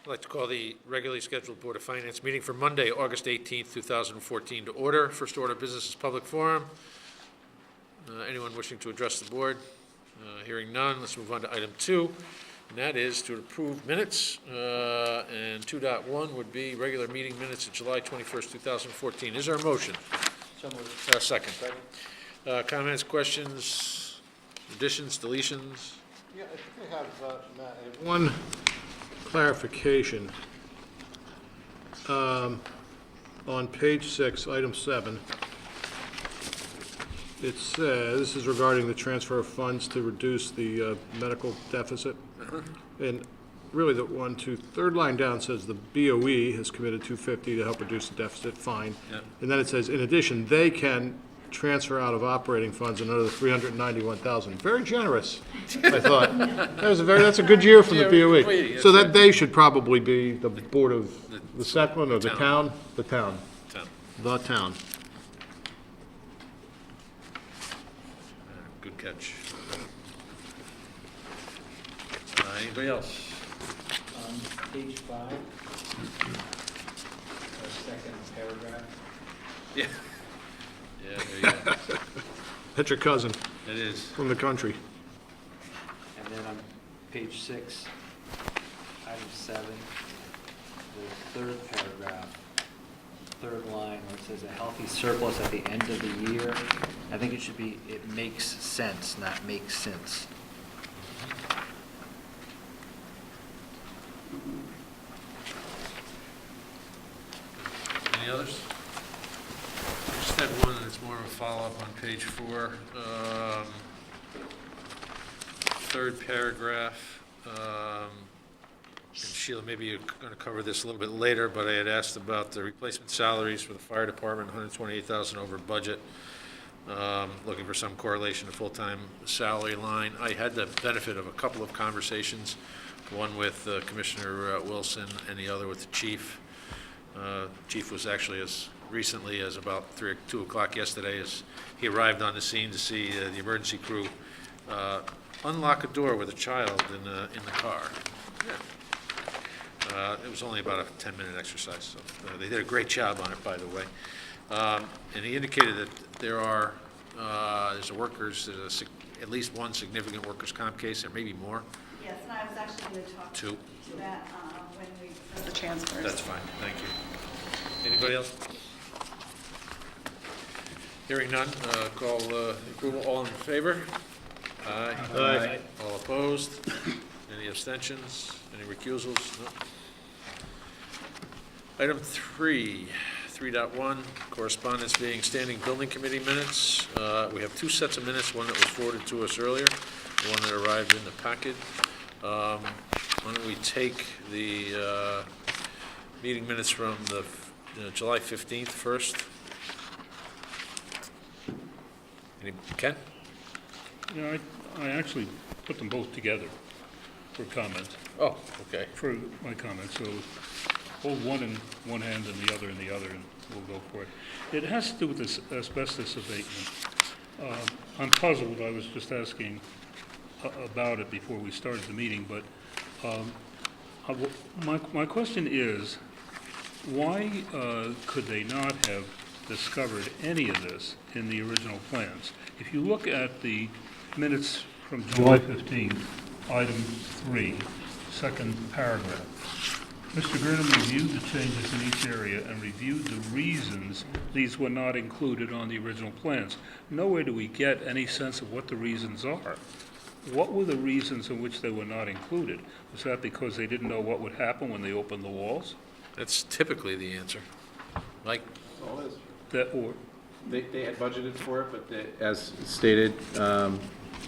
I'd like to call the regularly scheduled Board of Finance meeting for Monday, August 18th, 2014 to order. First order of business is public forum. Anyone wishing to address the board? Hearing none, let's move on to item 2, and that is to approve minutes. And 2.1 would be regular meeting minutes of July 21st, 2014. Is there a motion? So moved. Second. Comments, questions, additions, deletions? Yeah, I think I have, Matt, I have one clarification. On page 6, item 7, it says, this is regarding the transfer of funds to reduce the medical deficit. And really, the third line down says the BOE has committed $250 to help reduce the deficit, fine. Yep. And then it says, in addition, they can transfer out of operating funds another $391,000. Very generous, I thought. That's a good year from the Yeah, BOE. So that they should probably be the board of, the second, or the town? The town. The town. Good catch. Anybody else? On page 5, the second paragraph. Yeah. Yeah, there you go. That's your cousin It is. from the country. And then on page 6, item 7, the third paragraph, third line, where it says a healthy surplus at the end of the year. I think it should be, it makes sense, not makes sense. Any others? Just had one, and it's more of a follow-up on page 4. Third paragraph. And Sheila, maybe you're going to cover this a little bit later, but I had asked about the replacement salaries for the fire department, $128,000 over budget. Looking for some correlation to full-time salary line. I had the benefit of a couple of conversations, one with Commissioner Wilson and the other with the chief. Chief was actually as recently as about 2 o'clock yesterday as he arrived on the scene to see the emergency crew unlock a door with a child in the car. Yeah. It was only about a 10-minute exercise, so they did a great job on it, by the way. And he indicated that there's at least one significant workers' comp case, there may be more. Yes, and I was actually going to talk Two. to that when we, for the transfers. That's fine, thank you. Anybody else? Hearing none, call approval, all in favor? Aye. Aye. All opposed? Any abstentions? Any recusals? No. Item 3.1, correspondence being standing building committee minutes. We have 2 sets of minutes, one that was forwarded to us earlier, the one that arrived in the packet. Why don't we take the meeting minutes from the July 15th first? Ken? Yeah, I actually put them both together for comment, Oh, okay. for my comment, so hold one in one hand and the other in the other, and we'll go for it. It has to do with this asbestos abatement. I'm puzzled, I was just asking about it before we started the meeting, but my question is, why could they not have discovered any of this in the original plans? If you look at the minutes from July 15th, item 3, second paragraph, Mr. Gurnham reviewed the changes in each area and reviewed the reasons these were not included on the original plans. Nowhere do we get any sense of what the reasons are. What were the reasons in which they were not included? Was that because they didn't know what would happen when they opened the walls? That's typically the answer. Mike? All it is. That, or, They had budgeted for it, but as stated,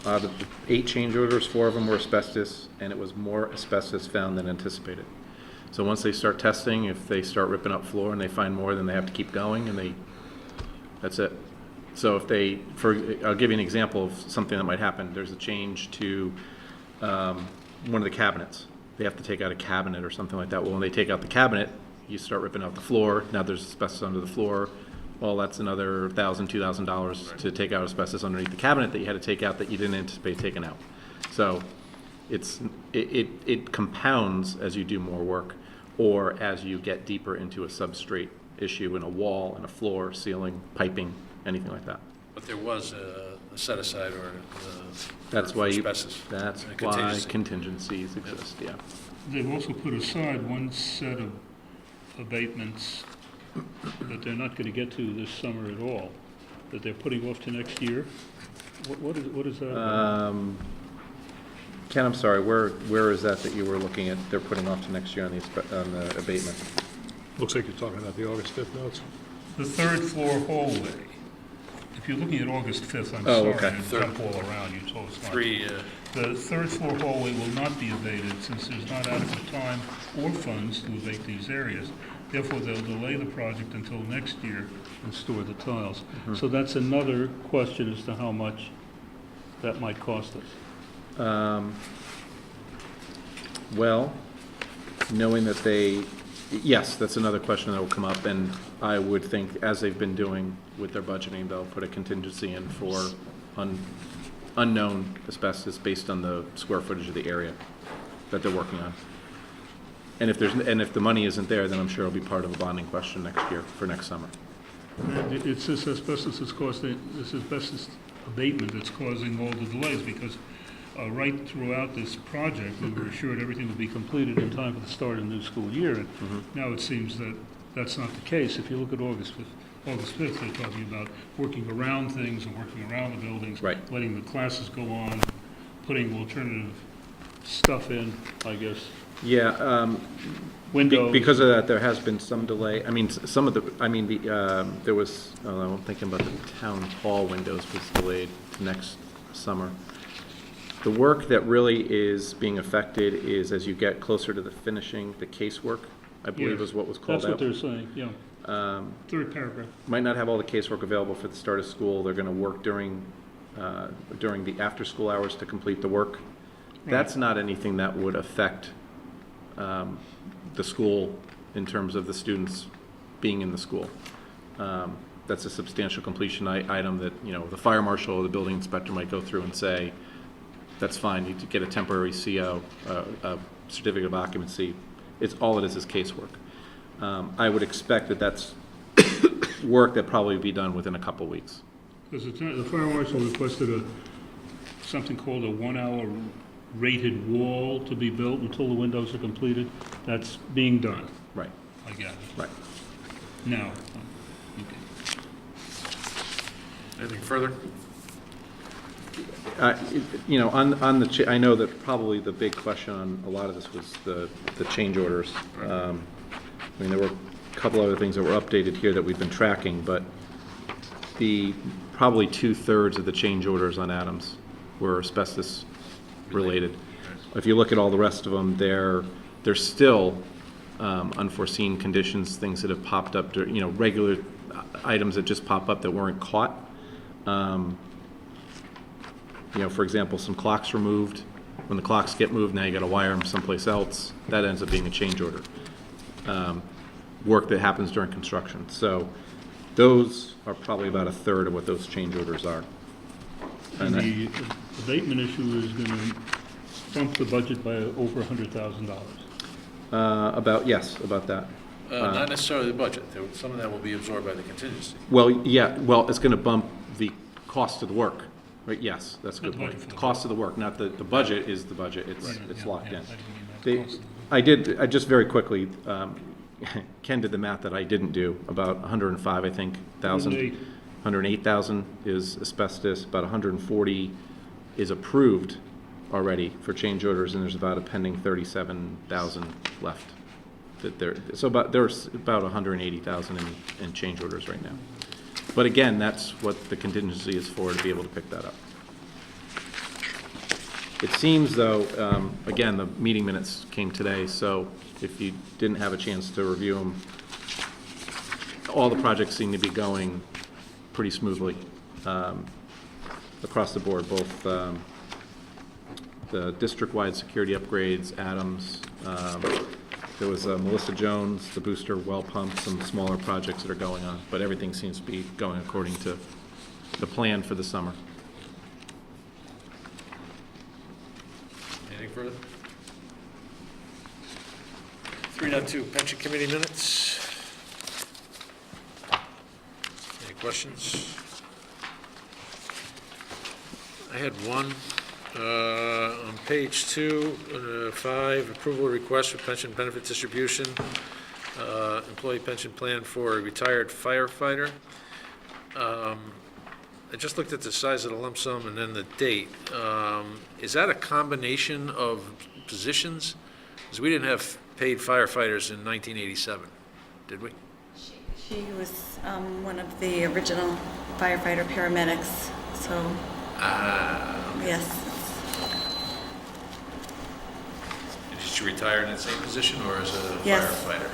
out of the 8 change orders, 4 of them were asbestos, and it was more asbestos found than anticipated. So once they start testing, if they start ripping up floor and they find more, then they have to keep going, and that's it. So if I'll give you an example of something that might happen. There's a change to one of the cabinets. They have to take out a cabinet or something like that. Well, when they take out the cabinet, you start ripping out the floor. Now there's asbestos under the floor. Well, that's another $1,000, $2,000 to take out asbestos underneath the cabinet that you had to take out that you didn't anticipate taking out. So it compounds as you do more work, or as you get deeper into a substrate issue in a wall, in a floor, ceiling, piping, anything like that. But there was a set aside or That's for why you, asbestos. that's A why contingency. contingencies exist, yeah. They've also put aside one set of abatements that they're not going to get to this summer at all, that they're putting off to next year. What is that? Ken, I'm sorry, where is that you were looking at, they're putting off to next year on the abatement? Looks like you're talking about the August 5th notes. The third floor hallway. If you're looking at August 5th, I'm Oh, sorry okay. to jump all around, you told us not. Three, The third floor hallway will not be abated since there's not adequate time or funds to abate these areas. Therefore, they'll delay the project until next year and store the tiles. So that's another question as to how much that might cost us. Well, knowing that yes, that's another question that will come up, and I would think, as they've been doing with their budgeting, they'll put a contingency in for unknown asbestos based on the square footage of the area that they're working on. And if the money isn't there, then I'm sure it'll be part of a bonding question next year, for next summer. And it's this asbestos that's causing, this asbestos abatement that's causing all the delays, because right throughout this project, we were assured everything would be completed in time for the start of the new school year. And now it seems that that's not the case. If you look at August 5th, they're talking about working around things and working around the buildings. Right. Letting the classes go on, putting alternative stuff in, I guess. Yeah, Windows. because of that, there has been some delay. I mean, there was, I'm thinking about the town hall windows was delayed to next summer. The work that really is being affected is as you get closer to the finishing, the casework, I believe Yes, is what was called That's what out. they're saying, yeah. Third paragraph. Might not have all the casework available for the start of school. They're gonna work during the after-school hours to complete the work. That's not anything that would affect the school in terms of the students being in the school. That's a substantial completion item that, the fire marshal or the building inspector might go through and say, that's fine, you get a temporary CO, a certificate of occupancy. All it is casework. I would expect that that's work that probably be done within a couple weeks. Because the fire marshal requested something called a 1-hour rated wall to be built until the windows are completed. That's being done, Right, I gather. right. Now, okay. anything further? I know that probably the big question on a lot of this was the change orders. There were a couple other things that were updated here that we've been tracking, but probably 2/3 of the change orders on Adams were asbestos related. If you look at all the rest of them, they're still unforeseen conditions, things that have popped up, regular items that just pop up that weren't caught. For example, some clocks were moved. When the clocks get moved, now you gotta wire them someplace else. That ends up being a change order. Work that happens during construction. So those are probably about 1/3 of what those change orders are. And the abatement issue is going to bump the budget by over $100,000. Yes, about that. Not necessarily the budget. Some of that will be absorbed by the contingency. Well, yeah, it's gonna bump the cost of the work, right? Yes, that's a good The budget point. for The the cost of the work, not the budget is the budget. It's Yeah, locked yeah, in. I didn't mean that cost. I just very quickly, Ken did the math that I didn't do, about 105, I think, thousand. 108. 108,000 is asbestos, about 140 is approved already for change orders, and there's about a pending 37,000 left. There's about 180,000 in change orders right now. But again, that's what the contingency is for, to be able to pick that up. It seems though, again, the meeting minutes came today, so if you didn't have a chance to review them, all the projects seem to be going pretty smoothly across the board, both the district-wide security upgrades, Adams, there was Melissa Jones, the booster well pump, some smaller projects that are going on, but everything seems to be going according to the plan for the summer. Anything further? further? 3.2, pension committee minutes. Any questions? I had one. On page 2, 5, approval request for pension benefit distribution, employee pension plan for a retired firefighter. I just looked at the size of the lump sum and then the date. Is that a combination of positions? Because we didn't have paid firefighters in 1987, did we? She was one of the original firefighter paramedics, so, yes. Did she retire in that same position or as a Yes. firefighter?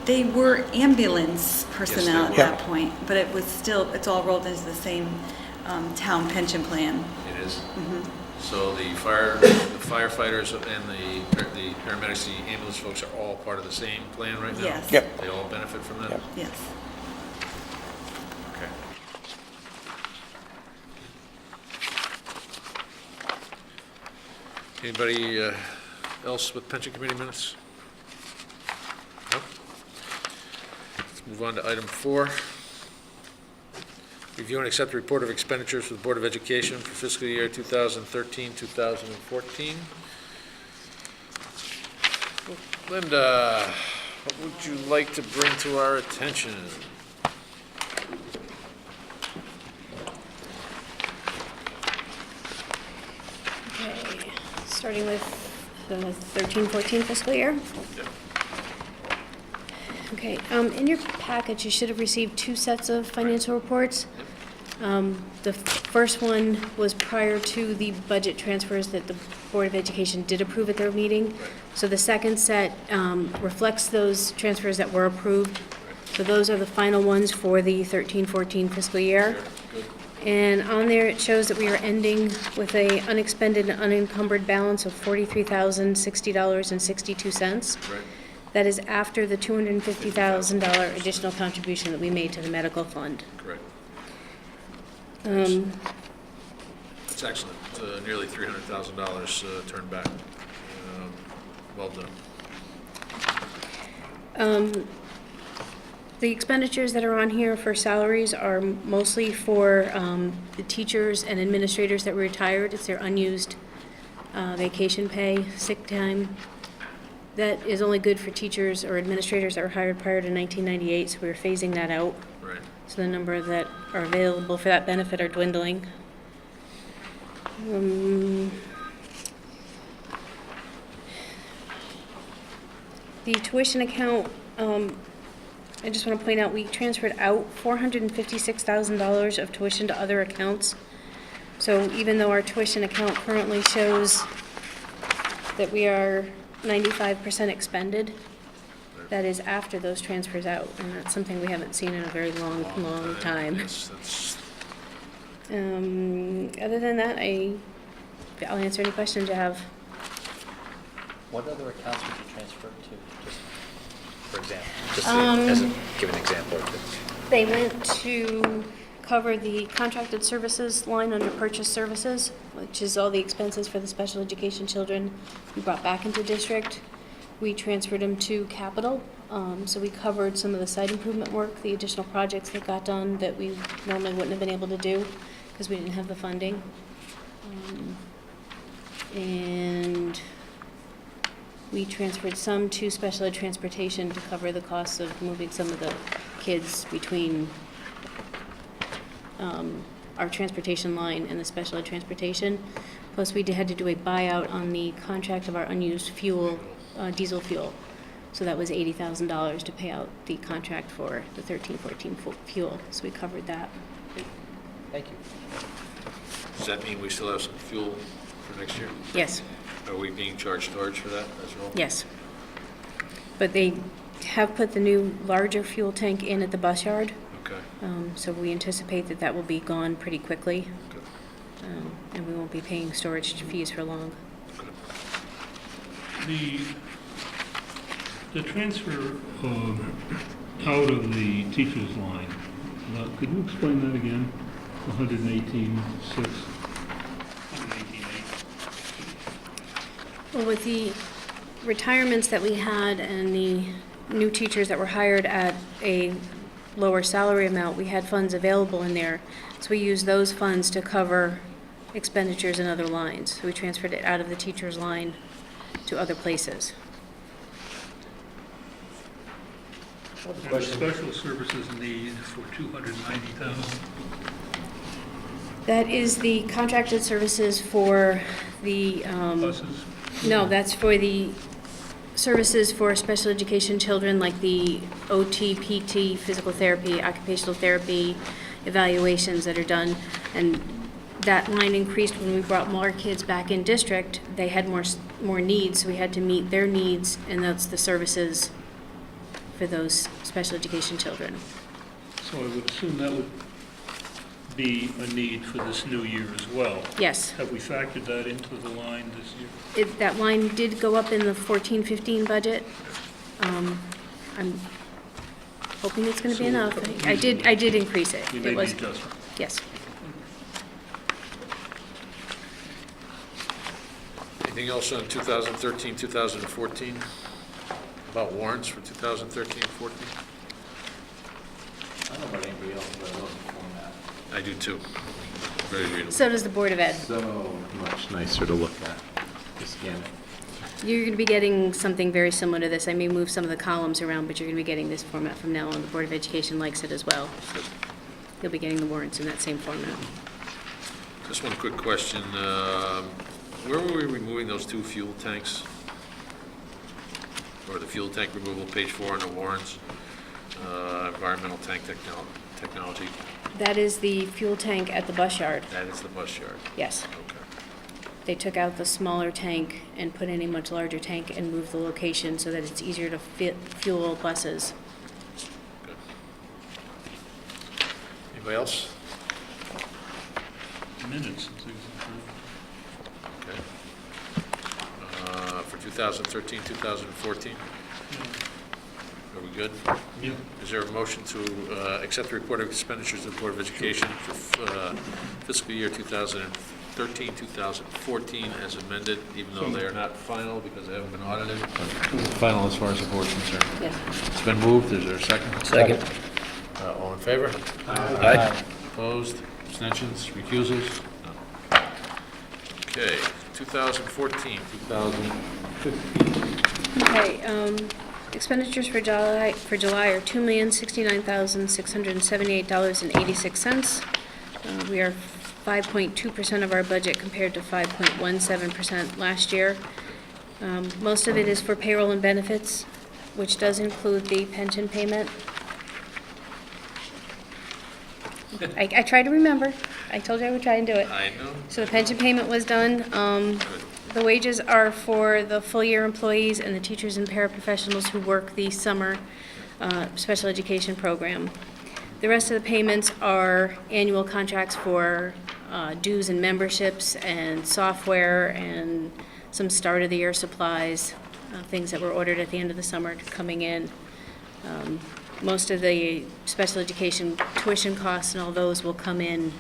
They were ambulance personnel they at were. that point, but it was still, it's all rolled into the same town pension plan. It is? Mm-hmm. So the firefighters and the paramedics, the ambulance folks are all part of the same plan right now? Yes. Yep. They all benefit from that? Yep. Yes. Okay. Anybody else with pension committee minutes? No? Let's move on to item 4. Review and accept the report of expenditures for the Board of Education for fiscal year 2013-2014. Linda, what would you like to bring to our attention? Okay, starting with the 13-14 fiscal year. Okay, in your package, you should have received 2 sets of financial reports. The first one was prior to the budget transfers that the Board of Education did approve at their meeting. So the second set reflects those transfers that were approved. So those are the final ones for the 13-14 fiscal year. And on there, it shows that we are ending with a unexpended and unencumbered balance of $43,060.62. Right. That is after the $250,000 additional contribution that we made to the medical fund. Correct. Um, It's excellent. Nearly $300,000 turned back. Well done. The expenditures that are on here for salaries are mostly for the teachers and administrators that were retired. It's their unused vacation pay, sick time. That is only good for teachers or administrators that were hired prior to 1998, so we're phasing that out. Right. So the number that are available for that benefit are dwindling. The tuition account, I just want to point out, we transferred out $456,000 of tuition to other accounts. So even though our tuition account currently shows that we are 95% expended, that is after those transfers out, and that's something we haven't seen in a very long time. Yes, that's, Other than that, I'll answer any questions you have. What other accounts would you transfer to, just for example? Just give an example of this. They went to cover the contracted services line under purchase services, which is all the expenses for the special education children we brought back into district. We transferred them to capital, so we covered some of the site improvement work, the additional projects that got done that we normally wouldn't have been able to do because we didn't have the funding. And we transferred some to special ed transportation to cover the costs of moving some of the kids between our transportation line and the special ed transportation. Plus, we had to do a buyout on the contract of our unused fuel, diesel fuel. So that was $80,000 to pay out the contract for the 13-14 fuel. So we covered that. Thank you. does that mean we still have some fuel for next year? Yes, Are we being charged storage for that as well? yes. But they have put the new larger fuel tank in at the bus yard. Okay. So we anticipate that that will be gone pretty quickly. Good. And we won't be paying storage fees for long. The transfer out of the teacher's line, could you explain that again? 118.6? 118.8. Well, with the retirements that we had and the new teachers that were hired at a lower salary amount, we had funds available in there. So we used those funds to cover expenditures in other lines. So we transferred it out of the teacher's line to other places. Special services need for 290,000. That is the contracted services for the, Buses. no, that's for the services for special education children, like the OT, PT, physical therapy, occupational therapy, evaluations that are done. And that line increased when we brought more kids back in district. They had more needs, so we had to meet their needs, and that's the services for those special education children. So I would assume that would be a need for this new year as well. Yes. Have we factored that into the line this year? That line did go up in the 14-15 budget. I'm hoping it's going to be So enough. I did increase it. You It made the was, adjustment. yes. Anything else on 2013, 2014? About warrants for 2013, 14? I don't know about anybody else, but I love the format. I do too. Very readable. So does the Board of Ed. So much nicer to look at, to scan it. You're going to be getting something very similar to this. I may move some of the columns around, but you're going to be getting this format from now on. The Board of Education likes it as well. You'll be getting the warrants in that same format. Just one quick question. Where were we removing those 2 fuel tanks? Or the fuel tank removal, page 4 on the warrants, environmental tank technology, That is the fuel tank at the bus yard. that is the bus yard. Yes. Okay. They took out the smaller tank and put in a much larger tank and moved the location so that it's easier to fuel buses. Good. Anybody else? Minutes and things like Okay. For 2013, 2014? Are we good? that. Yeah. Is there a motion to accept the report of expenditures of the Board of Education for fiscal year 2013, 2014 as amended, even though they are not final because they haven't been audited, but final as far as the board's concerned? Yes. It's been moved. Is there a second? Second. All in favor? Aye. Opposed? Abstentions? Recusals? No. Okay, 2014, 2015. Okay, expenditures for July are $2,069,678.86. We are 5.2% of our budget compared to 5.17% last year. Most of it is for payroll and benefits, which does include the pension payment. I tried to remember. I told you I would try and do it. I know. So the pension payment was done. The wages are for the full-year employees and the teachers and paraprofessionals who work the summer special education program. The rest of the payments are annual contracts for dues and memberships and software and some start-of-the-year supplies, things that were ordered at the end of the summer coming in. Most of the special education tuition costs and all those will come in.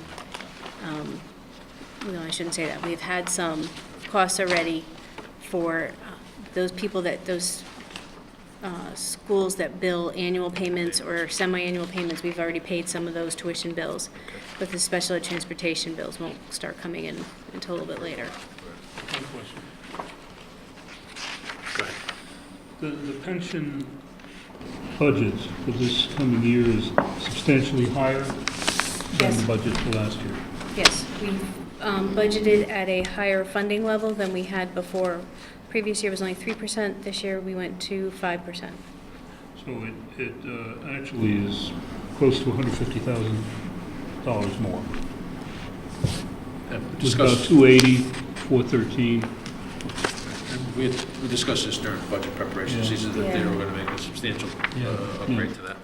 No, I shouldn't say that. We've had some costs already for those people those schools that bill annual payments or semi-annual payments. We've already paid some of those tuition bills, but the special ed transportation bills won't start coming in until a little bit later. One question. Go ahead. The pension budget for this coming year is substantially higher than Yes. the budget for last year. Yes, we budgeted at a higher funding level than we had before. Previous year was only 3%. This year, we went to 5%. So it actually is close to $150,000 more. It's about 280, 413. We discussed this during budget preparations. Yeah. These are that they Yeah. were going to make a substantial Yeah. upgrade to that.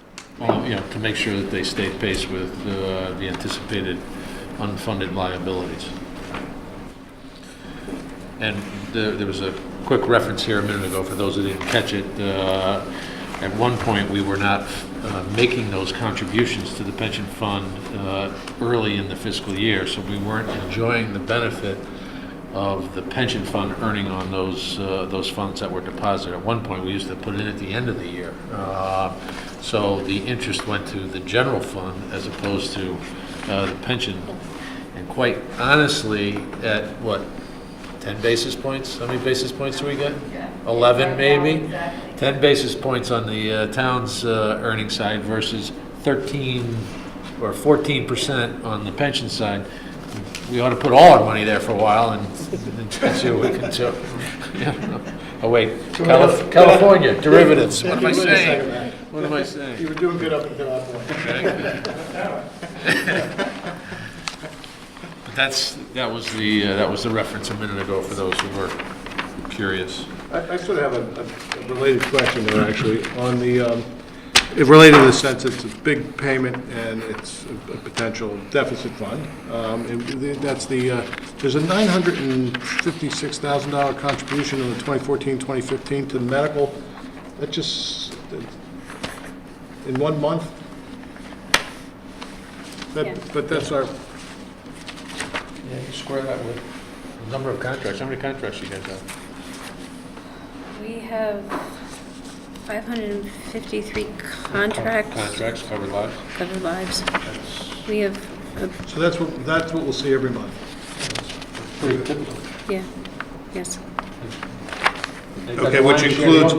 To make sure that they stay pace with the anticipated unfunded liabilities. And there was a quick reference here a minute ago, for those who didn't catch it. At one point, we were not making those contributions to the pension fund early in the fiscal year, so we weren't enjoying the benefit of the pension fund earning on those funds that were deposited. At one point, we used to put it in at the end of the year. So the interest went to the general fund as opposed to the pension. And quite honestly, at what, 10 basis points? How many basis points do we get? 11 maybe? 10 basis points on the town's earning side versus 13 or 14% on the pension side. We ought to put all our money there for a while and see what we can do. Oh, wait, California, derivatives, what am I saying? What am I saying? You were doing good up until that point. But that was the reference a minute ago for those who were curious. I sort of have a related question there, actually, on the, it related to the sense it's a big payment and it's a potential deficit fund. That's there's a $956,000 contribution in the 2014-2015 to the medical, that just, in 1 month? Yeah. But that's our, Yeah, you square that with the number of contracts. How many contracts you guys have? We have 553 contracts. Contracts, covered lives? Covered lives. That's We have, so that's what we'll see every month. pretty typical. yeah, yes. Okay, which includes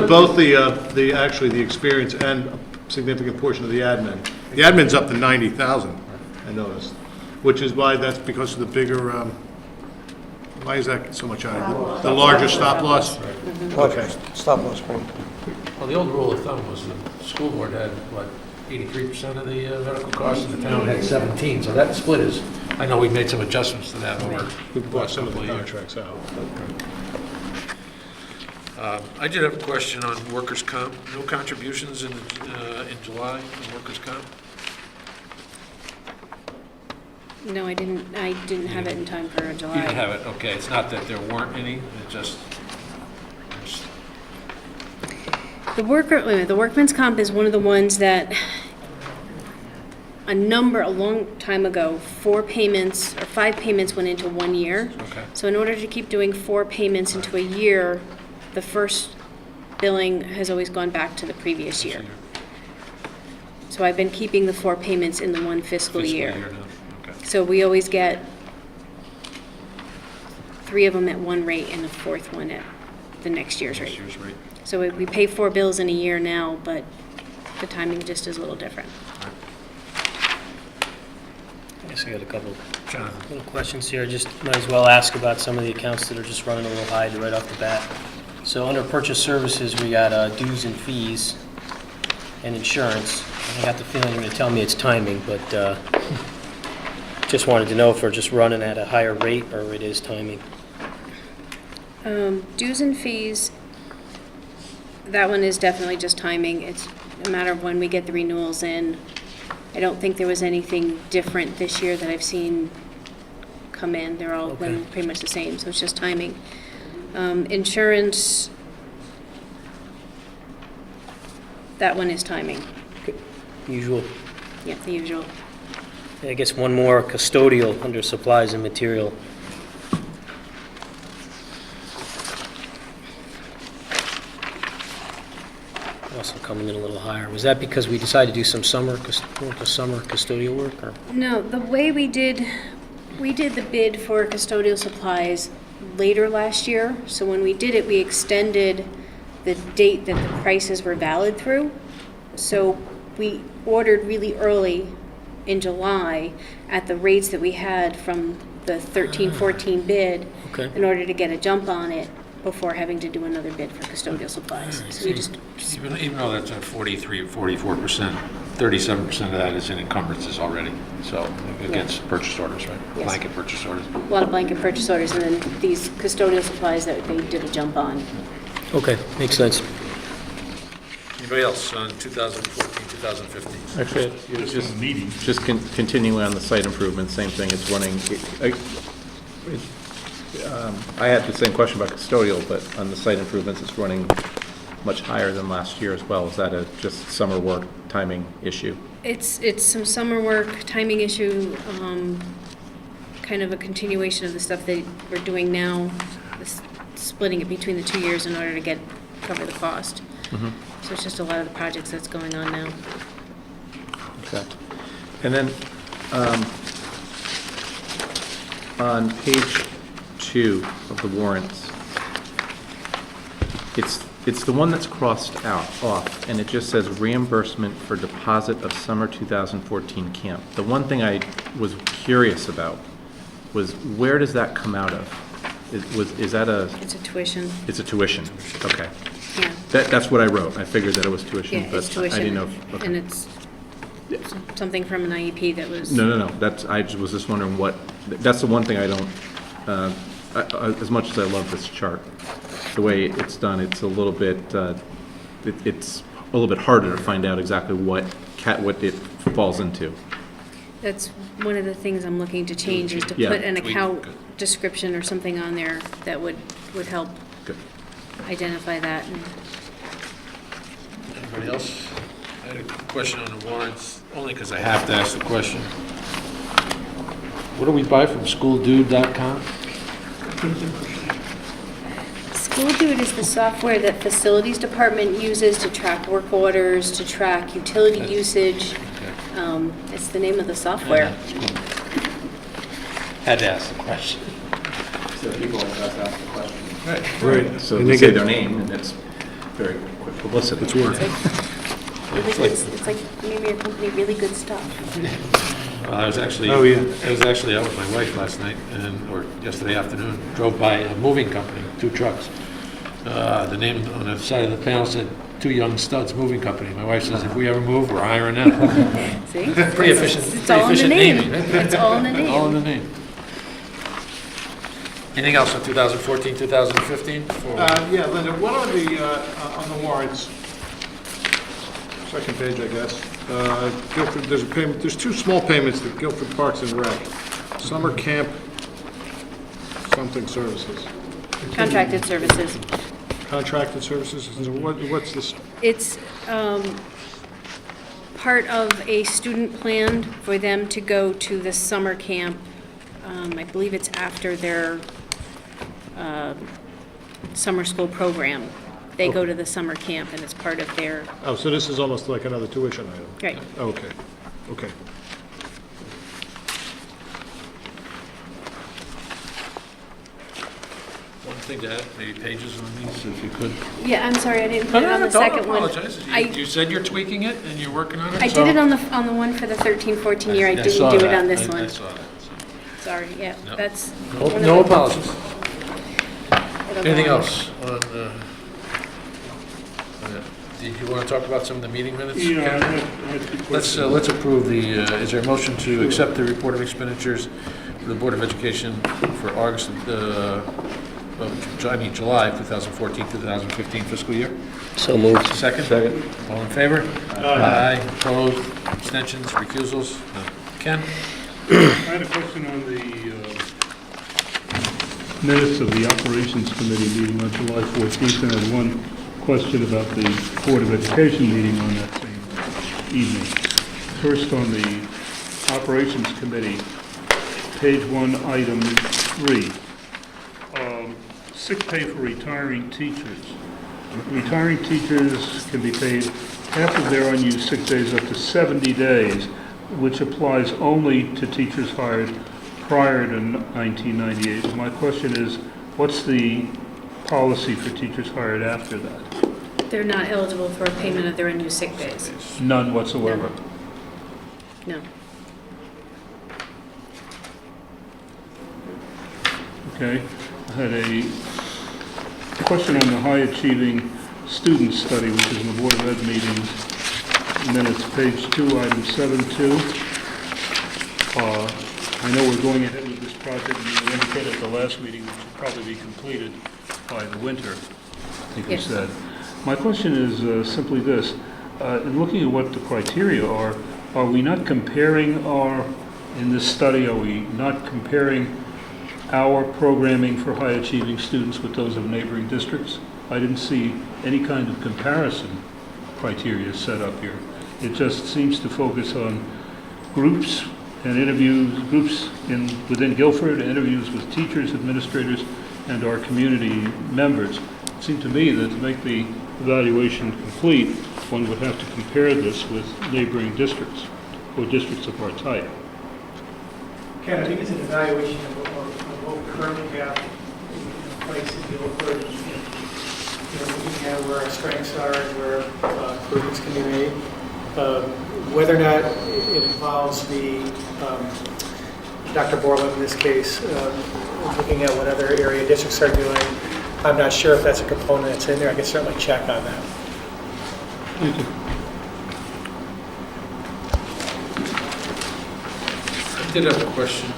both the actually the experience and a significant portion of the admin. The admin's up to 90,000, I noticed, which is why, that's because of the bigger, why is that so much higher? The larger stop loss? Okay. Stop loss premium. Well, the old rule of thumb was the school board had, what, 83% of the medical costs, and the town had 17, so that split is, I know we made some adjustments to that over We the bought last some of couple the of years. contracts out. I did have a question on workers' comp. No contributions in July on workers' comp? No, I didn't have it in time for July. You didn't have it, okay. It's not that there weren't any, it just, The workman's comp is one of the ones that a long time ago, 5 payments went into 1 year. okay. So in order to keep doing 4 payments into a year, the first billing has always gone back to the previous year. So I've been keeping the 4 payments in the one fiscal year. now, okay. So we always get 3 of them at one rate and the 4th one at the next year's Next rate. year's rate. So we pay 4 bills in a year now, but the timing just is a little different. I guess I got a couple Jonathan? little questions here. Just might as well ask about some of the accounts that are just running a little high right off the bat. So under purchase services, we got dues and fees and insurance. I got the feeling you're going to tell me it's timing, but just wanted to know if we're just running at a higher rate or it is timing. Dues and fees, that one is definitely just timing. It's a matter of when we get the renewals in. I don't think there was anything different this year that I've seen come in. They're all been pretty much the same, so it's just timing. Insurance, that one is timing. Usual. Yeah, the usual. I guess one more, custodial under supplies and material. Also coming in a little higher. Was that because we decided to do some summer custodial work, or? No, the way we did the bid for custodial supplies later last year. So when we did it, we extended the date that the prices were valid through. So we ordered really early in July at the rates that we had from the 13-14 bid Okay. in order to get a jump on it before having to do another bid for custodial supplies. So we just, Even though that's at 43 or 44%, 37% of that is in encumbrances already, so against purchase orders, right? Yes. Blanket purchase orders. a lot of blanket purchase orders, and then these custodial supplies that they did a jump on. Okay, makes sense. Anybody else on 2014, 2015? Actually, it was just, Meeting. just continuing on the site improvement, same thing, it's running, I had the same question about custodial, but on the site improvements, it's running much higher than last year as well. Is that a just summer work timing issue? It's some summer work, timing issue, kind of a continuation of the stuff that we're doing now, splitting it between the 2 years in order to cover the cost. So it's just a lot of the projects that's going on now. Okay. And then, on page 2 of the warrants, it's the one that's crossed off, and it just says reimbursement for deposit of summer 2014 camp. The one thing I was curious about was, where does that come out of? Is that It's a tuition, it's a tuition? Okay. yeah. That's what I wrote. I figured that it was tuition, Yeah, but it's I didn't tuition, know. if- and okay. it's something from an IEP that was. No, I was just wondering that's the one thing I don't, as much as I love this chart, the way it's done, it's a little bit, it's a little bit harder to find out exactly what it falls into. That's one of the things I'm looking to change, is to Yeah. put an Tweak. account description or something on there that would help Good. identify that. And Anybody else? I had a question on the warrants, only because I have to ask the question. What do we buy from schooldude.com? SchoolDude is the software that facilities department uses to track work orders, to track utility usage. It's the name of the software. Had to ask the question. So people like us ask the question. Right. So And they they say get- their name, and it's very quick publicity. It's work. It's like name your company really good stuff. Well, I was actually, Oh, yeah. I was actually out with my wife last night, or yesterday afternoon, drove by a moving company, 2 trucks. The name on the side of the panel said, Two Young Studs Moving Company. My wife says, if we ever move, we're hiring them. See? Pretty efficient, It's pretty all in the efficient name. naming. It's all in the All in name. the name. Anything else on 2014, 2015? Yeah, Linda, what are on the warrants, second page, I guess, Guilford, there's a payment, there's 2 small payments to Guilford Parks and Rec. Summer camp, something services, Contracted services. contracted services, what's this? It's part of a student plan for them to go to the summer camp. I believe it's after their summer school program. They go to the summer camp, and it's part of their, Oh, so this is almost like another tuition item? right. Okay, okay. One thing to add, maybe pages on these, if you could. Yeah, I'm sorry, I didn't put it on the second one. Don't apologize. You said you're tweaking it and you're working on it, I so- did it on the one for the 13-14 year. I didn't saw do it that. on this I one. saw that. Sorry, yeah, No. that's. No, one of no the- apologies. it'll go Anything on. else on, did you want to talk about some of the meeting minutes? Yeah, I Ken? had a few Let's questions. approve the, is there a motion to accept the report of expenditures for the Board of Education for August, July 2014, 2015 fiscal year? So moved. Second? Second. All in favor? Aye. Opposed, abstentions, recusals? No. Ken? I had a question on the minutes of the Operations Committee meeting on July 14th, and I had one question about the Board of Education meeting on that same evening. First, on the Operations Committee, page 1, item 3, sick pay for retiring teachers. Retiring teachers can be paid half of their unused sick days up to 70 days, which applies only to teachers hired prior to 1998. My question is, what's the policy for teachers hired after that? They're not eligible for a payment of their unused sick days. None whatsoever. No. Okay? I had a question on the high achieving student study, which is in the Board of Ed meetings, minutes, page 2, item 7.2. I know we're going ahead with this project, and you indicated at the last meeting it should probably be completed by the winter, I think you Yes. said. My question is simply this. In looking at what the criteria are we not comparing in this study, are we not comparing our programming for high achieving students with those of neighboring districts? I didn't see any kind of comparison criteria set up here. It just seems to focus on groups and interviews, groups within Guilford, interviews with teachers, administrators, and our community members. It seemed to me that to make the evaluation complete, one would have to compare this with neighboring districts or districts of our type. Ken, I think it's an evaluation of what we currently have in place in Guilford, looking at where our strengths are and where improvements can be made. Whether or not it involves the, Dr. Borland in this case, looking at what other area districts are doing, I'm not sure if that's a component that's in there. I can certainly check on that. I did have a question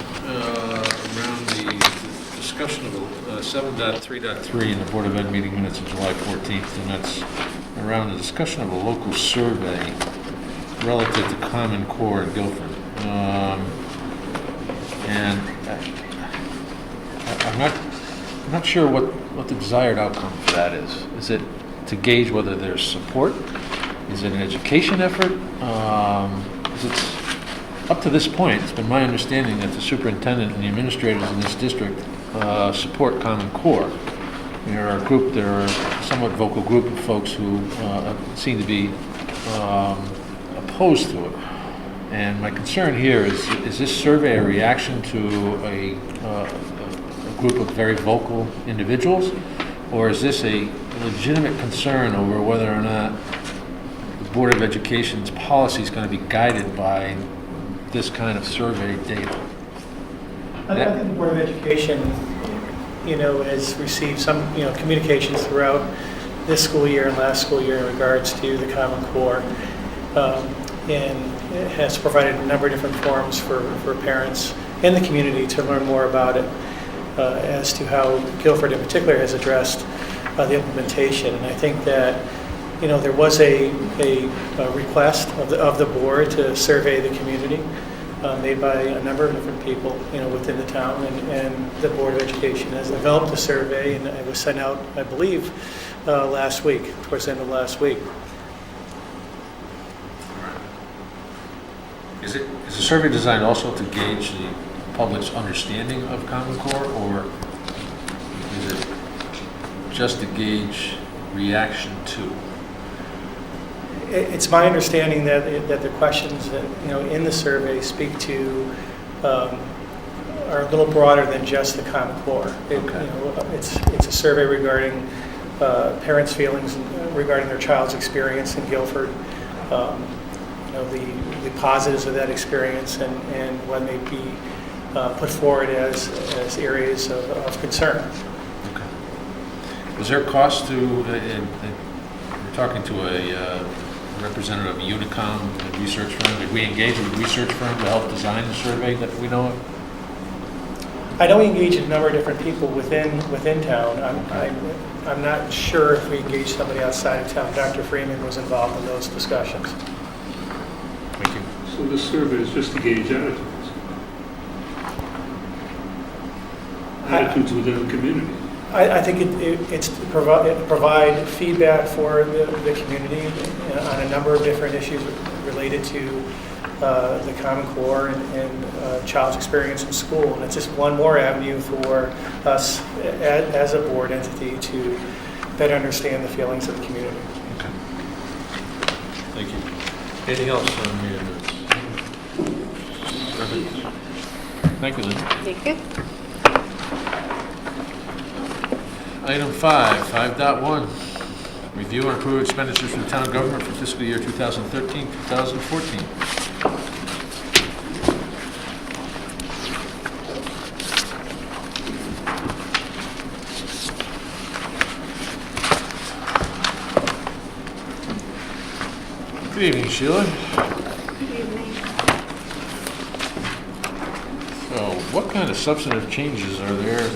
around the discussion of 7.3.3 in the Board of Ed meeting minutes of July 14th, and that's around the discussion of a local survey relative to Common Core in Guilford. And I'm not sure what the desired outcome for that is. Is it to gauge whether there's support? Is it an education effort? Is it, up to this point, it's been my understanding that the superintendent and the administrators in this district support Common Core. There are a somewhat vocal group of folks who seem to be opposed to it. And my concern here is this survey a reaction to a group of very vocal individuals, or is this a legitimate concern over whether or not the Board of Education's policy is going to be guided by this kind of survey data? I think the Board of Education, has received some, communications throughout this school year and last school year in regards to the Common Core. And it has provided a number of different forums for parents and the community to learn more about it, as to how Guilford in particular has addressed the implementation. And I think that, there was a request of the board to survey the community, made by a number of different people, within the town, and the Board of Education has developed a survey, and it was sent out, I believe, last week, towards the end of last week. Is the survey designed also to gauge the public's understanding of Common Core, or is it just to gauge reaction to? It's my understanding that the questions that, in the survey speak to are a little broader than just the Common Core. It's a survey regarding parents' feelings regarding their child's experience in Guilford, the positives of that experience, and what may be put forward as areas of concern. Okay. Was there a cost to, we're talking to a representative of Unicom, a research firm, did we engage with a research firm to help design the survey that we know of? I know we engaged a number of different people within town. I'm not sure if we engaged somebody outside of town. Dr. Freeman was involved in those discussions. Thank you. So this survey is just to gauge attitudes. Attitudes within the community. I think it's to provide feedback for the community on a number of different issues related to the Common Core and child's experience in school. And it's just one more avenue for us as a board entity to better understand the feelings of the community. Okay. Thank you. Anything else on the minutes? Thank you, Lynn. Thank you. Item 5.1, review and approve expenditures for the town government for fiscal year 2013-2014. Good evening, Sheila. Good evening. So, what kind of substantive changes are there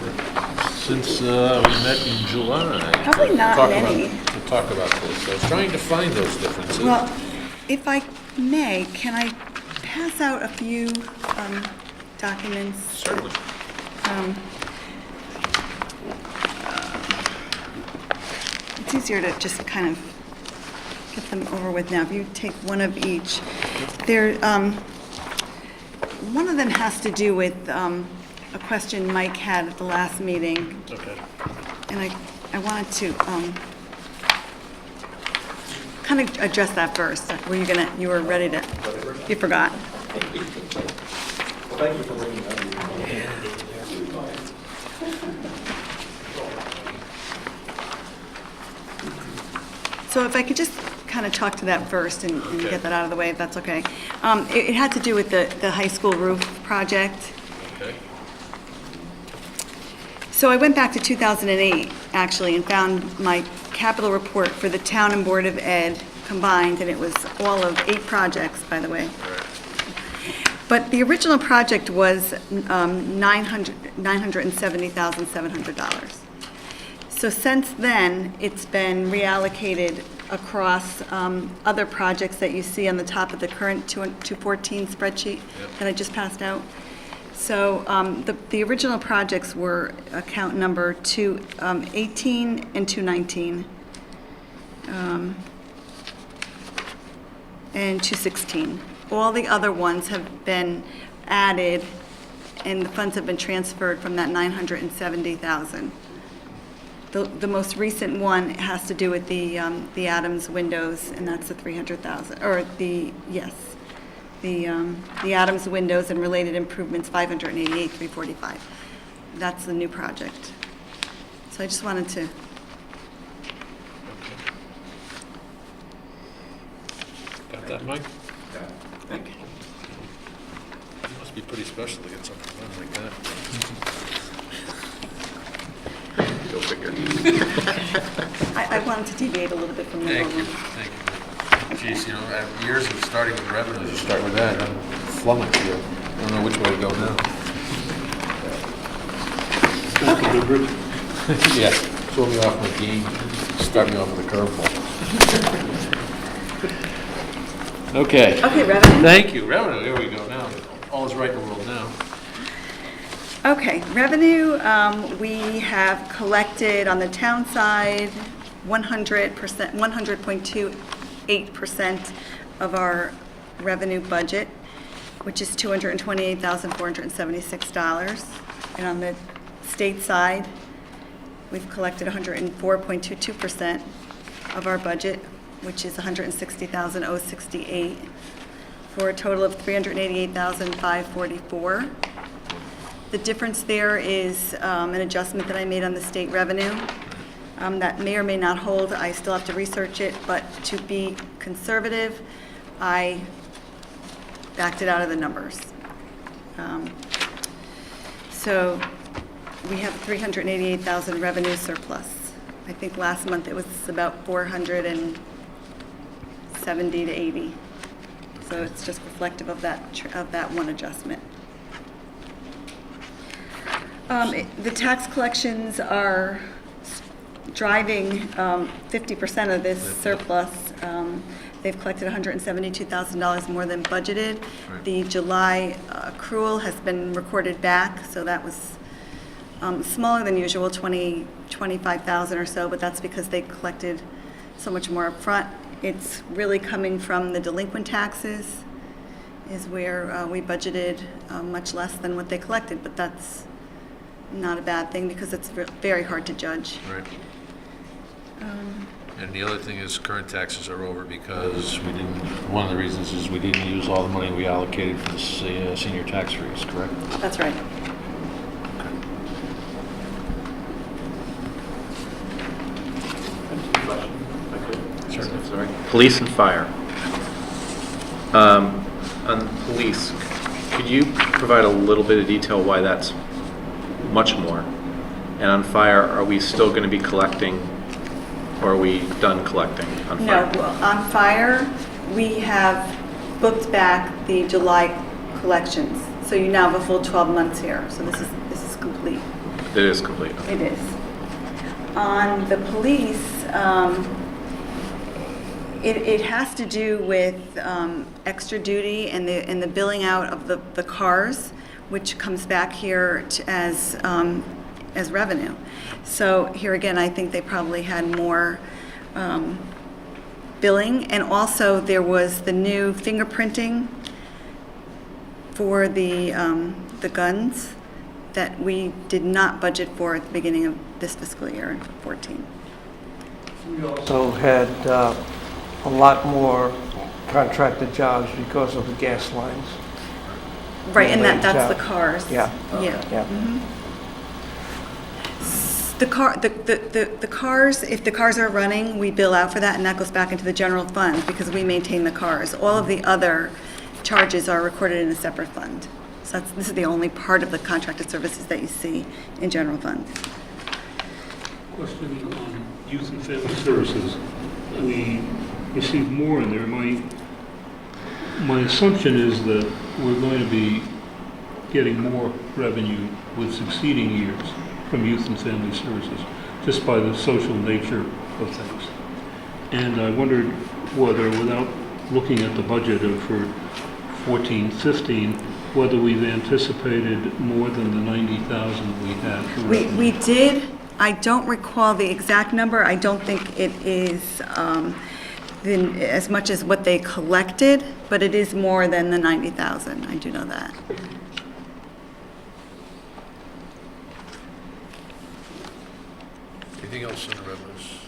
since we met in July? Probably not Talk many. To talk about this. I was trying to find those differences. Well, if I may, can I pass out a few documents? Certainly. It's easier to just kind of get them over with now. If you take one of each. There, One of them has to do with a question Mike had at the last meeting, Okay. and I wanted to kind of address that first. Were you were ready to, you forgot. So if I could just kind of talk to that first and get that out of the way, if that's okay. It had to do with the high school roof project. Okay. So I went back to 2008, actually, and found my capital report for the town and Board of Ed combined, and it was all of 8 projects, by the way. But the original project was $970,700. So since then, it's been reallocated across other projects that you see on the top of the current 214 spreadsheet that I just passed out. So the original projects were account number 218 and 219, and 216. All the other ones have been added, and the funds have been transferred from that 970,000. The most recent one has to do with the Adams windows, and that's the 300,000, or the Adams windows and related improvements, 588,345. That's the new project. So I just wanted to. Got that, Mike? Okay. It must be pretty special to get something done like that. Go figure. I wanted to deviate a little bit from the Thank normal. you, thank you. Geez, you know, I have years of starting with revenues, you start with that, I'm flummoxed here. I don't know which way to go now. Yeah, throw me off my game, start me off with a curveball. Okay. Okay, revenue? Thank you, revenue, there we go now. All is right in the world now. Okay, revenue, we have collected on the town side 100%, 100.28% of our revenue budget, which is $228,476. And on the state side, we've collected 104.22% of our budget, which is $160,068, for a total of $388,544. The difference there is an adjustment that I made on the state revenue. That may or may not hold. I still have to research it, but to be conservative, I backed it out of the numbers. So we have 388,000 revenue surplus. I think last month it was about 470 to 80. So it's just reflective of that one adjustment. The tax collections are driving 50% of this surplus. They've collected $172,000 more than budgeted. Right. The July accrual has been recorded back, so that was smaller than usual, 25,000 or so, but that's because they collected so much more upfront. It's really coming from the delinquent taxes, is where we budgeted much less than what they collected, but that's not a bad thing because it's very hard to judge. Right. And the other thing is current taxes are over because we didn't, one of the reasons is we didn't use all the money we allocated for the senior tax freeze, correct? That's right. Sorry. Police and fire. On police, could you provide a little bit of detail why that's much more? And on fire, are we still going to be collecting, or are we done collecting on fire? No, well, on fire, we have booked back the July collections. So you now have a full 12 months here. So this is complete. It is complete. It is. On the police, it has to do with extra duty and the billing out of the cars, which comes back here as revenue. So here again, I think they probably had more billing, and also there was the new fingerprinting for the guns that we did not budget for at the beginning of this fiscal year in 14. We also had a lot more contracted jobs because of the gas lines. Right, and that's Yeah. the cars. Yeah. Yeah. Yeah. The cars, if the cars are running, we bill out for that, and that goes back into the general fund because we maintain the cars. All of the other charges are recorded in a separate fund. So this is the only part of the contracted services that you see in general fund. Question on youth and family services. We received more in there. My assumption is that we're going to be getting more revenue with succeeding years from youth and family services, just by the social nature of things. And I wondered whether, without looking at the budget for 14-15, whether we've anticipated more than the 90,000 we had for revenue. We did, I don't recall the exact number. I don't think it is as much as what they collected, but it is more than the 90,000. I do know that. Anything else on the revenues?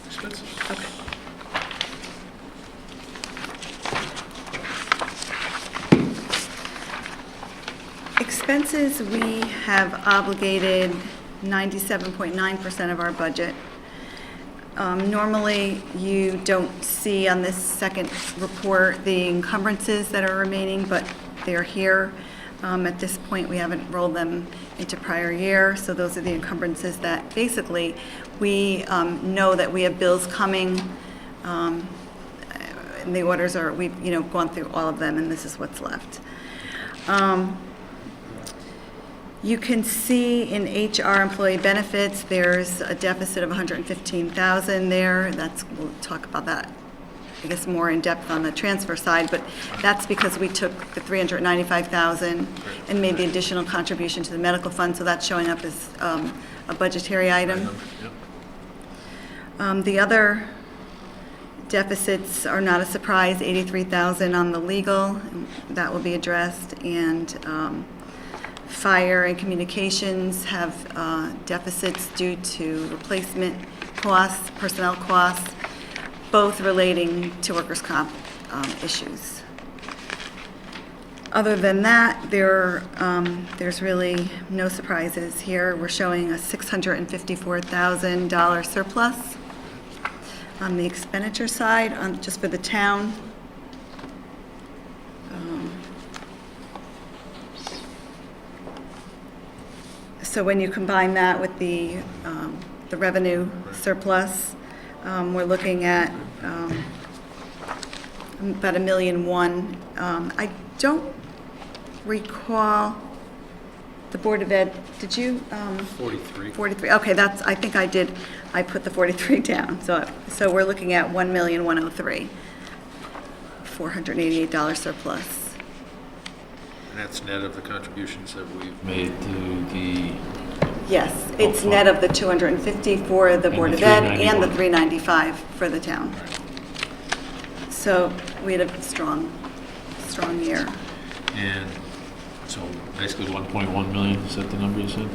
Expenses? Okay. Expenses, we have obligated 97.9% of our budget. Normally, you don't see on this second report the encumbrances that are remaining, but they're here. At this point, we haven't rolled them into prior year, so those are the encumbrances that basically we know that we have bills coming. And the orders are, we've gone through all of them, and this is what's left. You can see in HR employee benefits, there's a deficit of 115,000 there. We'll talk about that, I guess, more in depth on the transfer side, but that's because we took the 395,000 and made the additional contribution to the medical fund, so that's showing up as a budgetary item. The other deficits are not a surprise, 83,000 on the legal, that will be addressed, and fire and communications have deficits due to replacement costs, personnel costs, both relating to workers' comp issues. Other than that, there's really no surprises here. We're showing a $654,000 surplus on the expenditure side, just for the town. So when you combine that with the revenue surplus, we're looking at about $1.1 million. I don't recall the Board of Ed, did you? 43. 43, okay, I think I did, I put the 43 down. So we're looking at $1,103,000, $488 surplus. And that's net of the contributions that we've made to the, Yes, it's net of the 250 for the Board the of Ed and the 391. 395 for the town. So we had a strong year. and so basically 1.1 million, is that the number you said?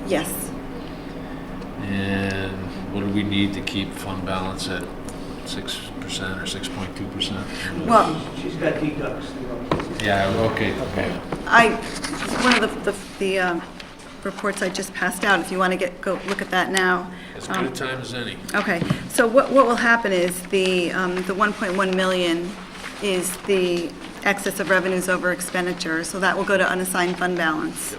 Yes. And what do we need to keep fund balance at 6% or 6.2%? Well, She's got deducts. Yeah, okay. one of the reports I just passed out, if you want to go look at that now. As good a time as any. Okay, so what will happen is the 1.1 million is the excess of revenues over expenditure, so that will go to unassigned fund balance.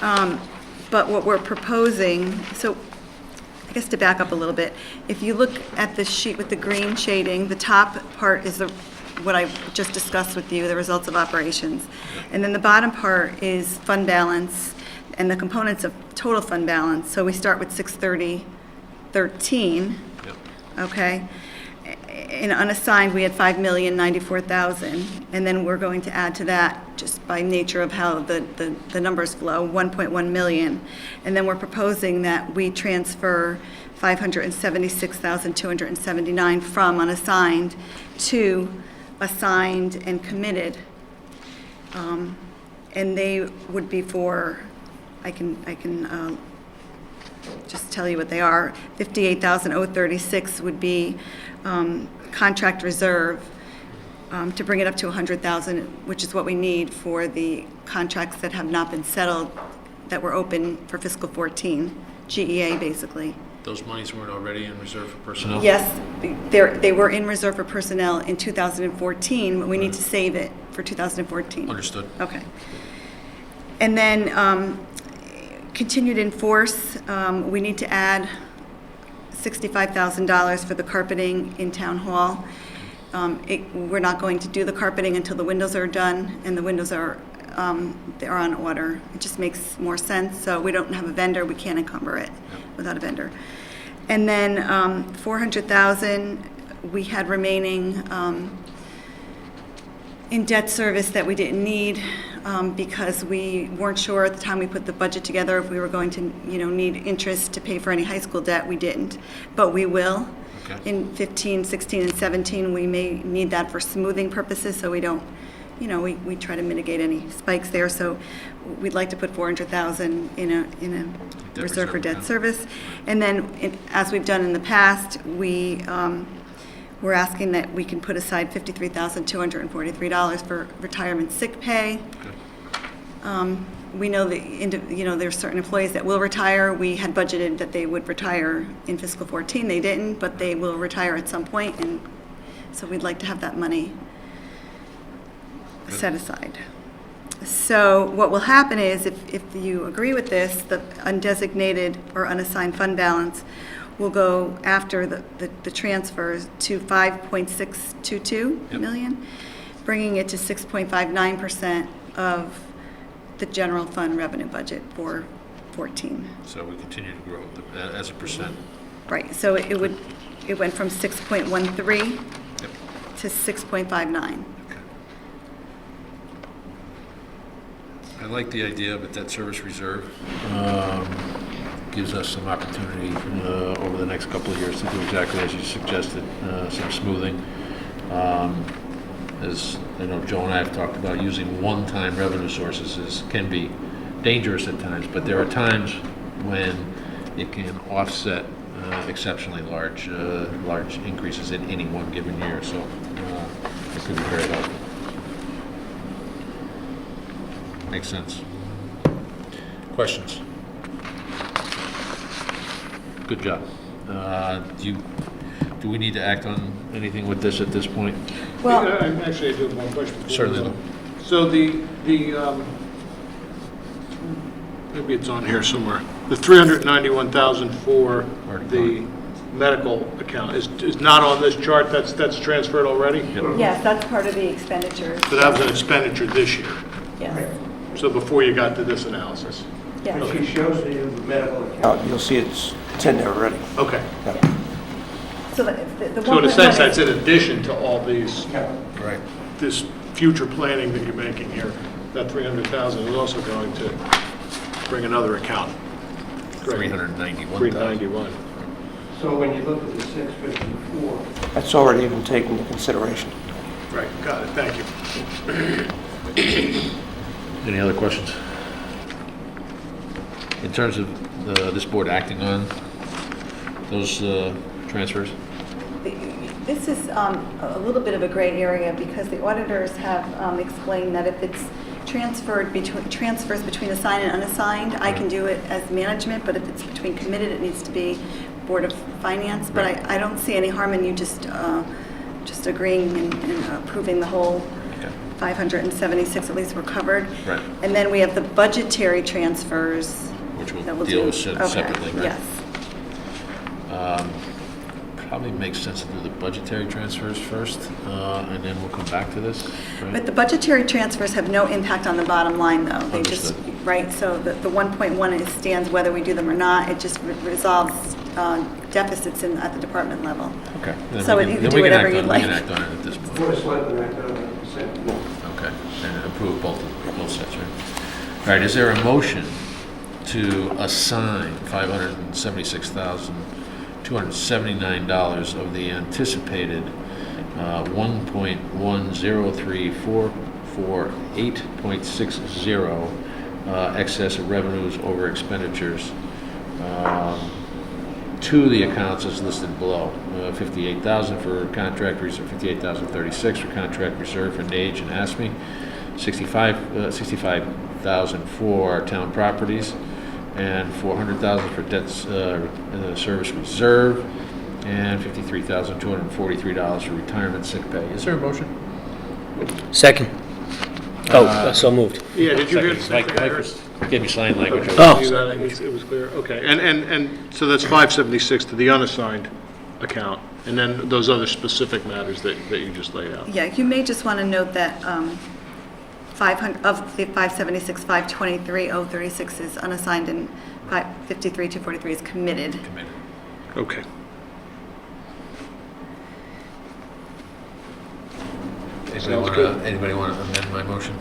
But what we're proposing, so I guess to back up a little bit, if you look at the sheet with the green shading, the top part is what I just discussed with you, the results of operations. And then the bottom part is fund balance and the components of total fund balance. So we start with 630.13, Yep. okay? In unassigned, we had $5,094,000, and then we're going to add to that, just by nature of how the numbers flow, 1.1 million. And then we're proposing that we transfer 576,279 from unassigned to assigned and committed. And they would be for, I can just tell you what they are. 58,036 would be contract reserve to bring it up to 100,000, which is what we need for the contracts that have not been settled, that were open for fiscal 14, GEA basically. Those monies weren't already in reserve for personnel? Yes, they were in reserve for personnel in 2014, but we need to save it for 2014. Understood. Okay. And then continued in force, we need to add $65,000 for the carpeting in Town Hall. We're not going to do the carpeting until the windows are done, and the windows are, they're on order. It just makes more sense, so we don't have a vendor, we can't encumber it without a vendor. And then $400,000 we had remaining in debt service that we didn't need because we weren't sure at the time we put the budget together if we were going to, need interest to pay for any high school debt. We didn't, but we will. Okay. In 15, 16, and 17, we may need that for smoothing purposes, so we don't, we try to mitigate any spikes there. So we'd like to put $400,000 in a reserve for debt service. And then, as we've done in the past, we're asking that we can put aside $53,243 for retirement sick pay. We know that, there's certain employees that will retire. We had budgeted that they would retire in fiscal 14. They didn't, but they will retire at some point, and so we'd like to have that money set aside. So what will happen is, if you agree with this, the undesignated or unassigned fund balance will go after the transfers to 5.622 million, bringing it to 6.59% of the general fund revenue budget for 14. So we continue to grow as a percent. Right, so it went from 6.13 Yep. to 6.59. I like the idea of a debt service reserve. Gives us some opportunity over the next couple of years to do exactly as you suggested, some smoothing. As I know Joe and I have talked about, using one-time revenue sources can be dangerous at times, but there are times when it can offset exceptionally large increases in any one given year. So it could be very helpful. Makes sense. Questions? Good job. Do we need to act on anything with this at this point? Well, Actually, I do have one question. Certainly. So the maybe it's on here somewhere. The 391,000 for the medical account is not on this chart. That's transferred already. yes, that's part of the expenditures. So that was an expenditure this year. Yes, So before you got to this analysis. yes. If she shows you the medical account, you'll see it's in there already. Okay. So the So in a 1.1 sense, is- that's in addition to all these, Right. this future planning that you're making here. That 300,000 is also going to bring another account. Great. 391,000. 391. So when you look at the 654, that's already been taken into consideration. Right, got it, thank you. Any other questions? In terms of this board acting on those transfers? This is a little bit of a gray area because the auditors have explained that if it's transfers between assigned and unassigned, I can do it as management, but if it's between committed, it needs to be Board of Finance. But I don't see any harm in you just agreeing and approving the whole 576, at least we're covered. Right. And then we have the budgetary transfers. Which we'll that we'll deal do. with Okay, separately, right? Yes. Probably makes sense to do the budgetary transfers first, and then we'll come back to this, right? But the budgetary transfers have no impact on the bottom line, though. They just, Understood. right, so the 1.1 stands whether we do them or not. It just resolves deficits at the department level. Okay. Then So we you can- can then do we can whatever act you'd on- like. We can act on it at this point. Board of Selectmen acted on that consent. No. Okay, and approve both sets, right? All right, is there a motion to assign $576,279 of the anticipated 1.1034448.60, excess of revenues over expenditures, to the accounts as listed below. 58,000 for contract reserve, 58,036 for contract reserve for NAGE and ASME, 65,000 for town properties, and 400,000 for debt service reserve, and $53,243 for retirement sick pay. Is there a motion? Second. So moved. Yeah, did you hear the Mike gave me sign language. Oh. It was clear, okay. And so that's 576 to the unassigned account, and then those other specific matters that you just laid out. Yeah, you may just want to note that 500, of the 576, 523,036 is unassigned and 53,243 is committed. Okay. Anybody want to amend my motion?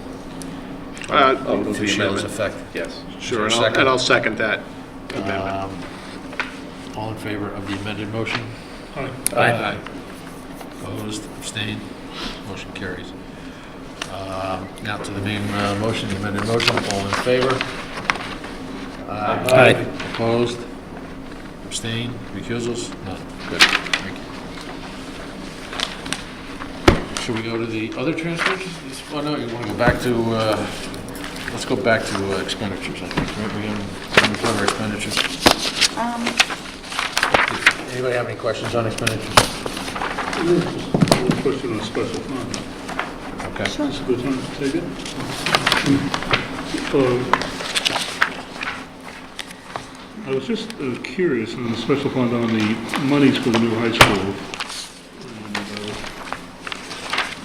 I'll move the To Sheila's amendment. effect? Yes. Sure, Is there a and I'll second that amendment. All in favor of the amended motion? Aye. Opposed, abstained, motion carries. Now to the main motion, the amended motion, all in favor? Aye. Opposed, abstained, recusals? None, good, thank you. Should we go to the other transfers? Oh, no, you want to go back to, let's go back to expenditures, I think, right? We're going to cover expenditures. Anybody have any questions on expenditures? Question on special fund. Okay. Is this a good time to take it? I was just curious on the special fund on the monies for the new high school. And,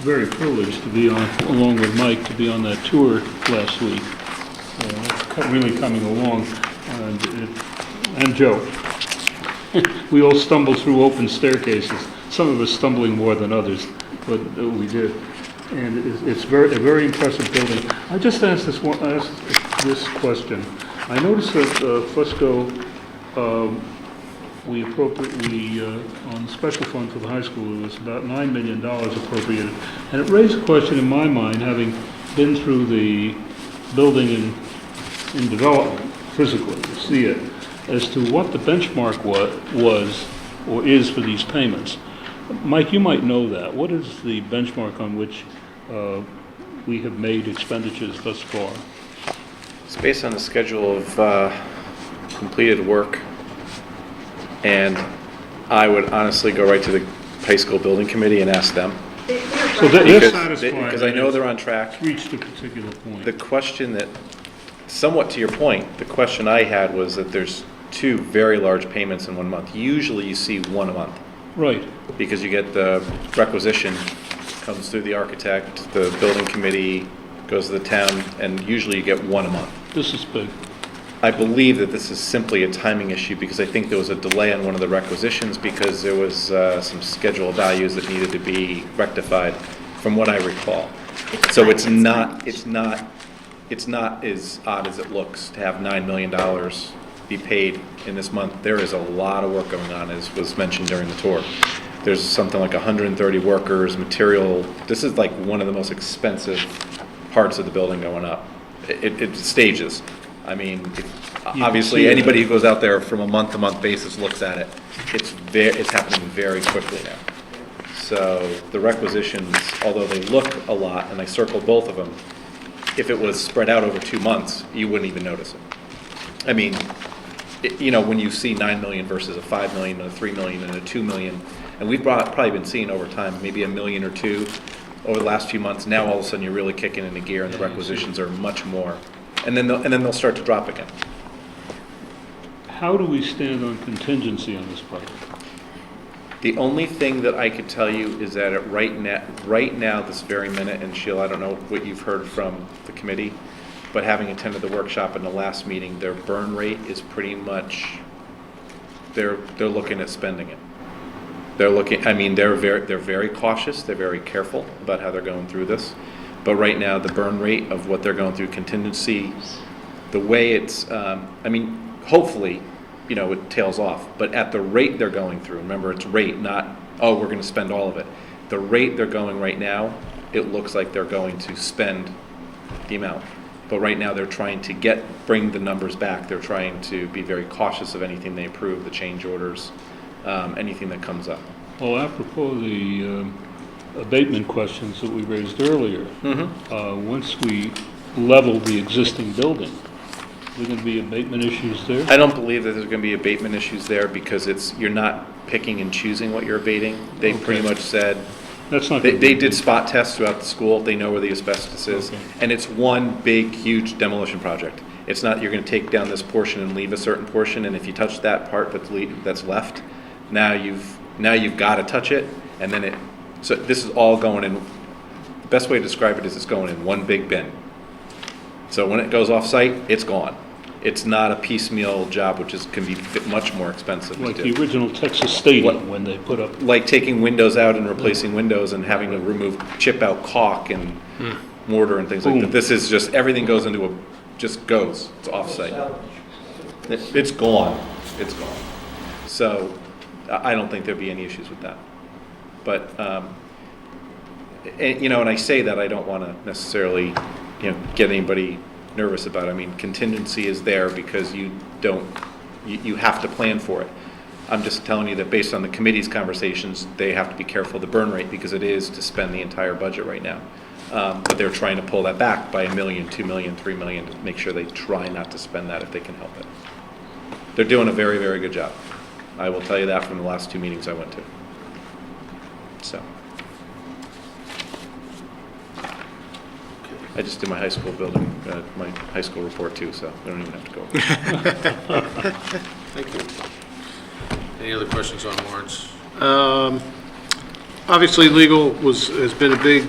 very privileged to be on, along with Mike, to be on that tour last week. It's really coming along, and Joe. We all stumbled through open staircases, some of us stumbling more than others, but we did. And it's a very impressive building. I just asked this question. I noticed that Fusco, we appropriately, on the special fund for the high school, it was about $9 million appropriated. And it raised a question in my mind, having been through the building in development physically, to see it, as to what the benchmark was or is for these payments. Mike, you might know that. What is the benchmark on which we have made expenditures thus far? It's based on the schedule of completed work, and I would honestly go right to the high school building committee and ask them. So they're Because satisfied. because I know they're on track. It's reached a particular point. The question that, somewhat to your point, the question I had was that there's two very large payments in 1 month. Usually you see one a month, Right. because you get the requisition, comes through the architect, the building committee, goes to the town, and usually you get one a month. This is big. I believe that this is simply a timing issue because I think there was a delay on one of the requisitions because there was some schedule values that needed to be rectified, from what I recall. So it's not as odd as it looks to have $9 million be paid in this month. There is a lot of work going on, as was mentioned during the tour. There's something like 130 workers, material. This is like one of the most expensive parts of the building going up. It stages. I mean, obviously, see anybody who goes out there from a month-to-month basis looks at it. It's happening very quickly now. So the requisitions, although they look a lot, and I circled both of them, if it was spread out over 2 months, you wouldn't even notice it. I mean, when you see 9 million versus a 5 million and a 3 million and a 2 million, and we've probably been seeing over time, maybe $1 million or $2 million over the last few months. Now all of a sudden you're really kicking into gear and the requisitions are much more. And then they'll start to drop again. How do we stand on contingency on this project? The only thing that I could tell you is that right now, this very minute, and Sheila, I don't know what you've heard from the committee, but having attended the workshop in the last meeting, their burn rate is pretty much, they're looking at spending it. They're very cautious, they're very careful about how they're going through this. But right now, the burn rate of what they're going through, contingency, the way it's, hopefully, it tails off. But at the rate they're going through, remember, it's rate, not, we're going to spend all of it. The rate they're going right now, it looks like they're going to spend the amount. But right now, they're trying to bring the numbers back. They're trying to be very cautious of anything they approve, the change orders, anything that comes up. Well, apropos the abatement questions that we raised earlier, once we level the existing building, are there going to be abatement issues there? I don't believe that there's going to be abatement issues there because you're not picking and choosing what you're abating. They pretty much said, That's not. they gonna be a did big- spot tests throughout the school. They know where the asbestos is. Okay. And it's one big, huge demolition project. It's not, you're going to take down this portion and leave a certain portion, and if you touch that part that's left, now you've got to touch it, and then so this is all going in, the best way to describe it is it's going in one big bin. So when it goes off-site, it's gone. It's not a piecemeal job, which can be much more expensive to Like do. the original Texas Stadium when they put up, Like taking windows out and replacing windows and having to remove, chip out caulk and mortar and things like that. Boom. This is just, everything goes into just goes, it's off-site. It's gone, it's gone. So I don't think there'd be any issues with that. But, and I say that, I don't want to necessarily, get anybody nervous about it. I mean, contingency is there because you have to plan for it. I'm just telling you that based on the committee's conversations, they have to be careful of the burn rate because it is to spend the entire budget right now. But they're trying to pull that back by $1 million, $2 million, $3 million to make sure they try not to spend that if they can help it. They're doing a very, very good job. I will tell you that from the last 2 meetings I went to. So. I just did my high school building, my high school report too, so we don't even have to go over it. Thank you. Any other questions on warrants? Obviously, legal has been a big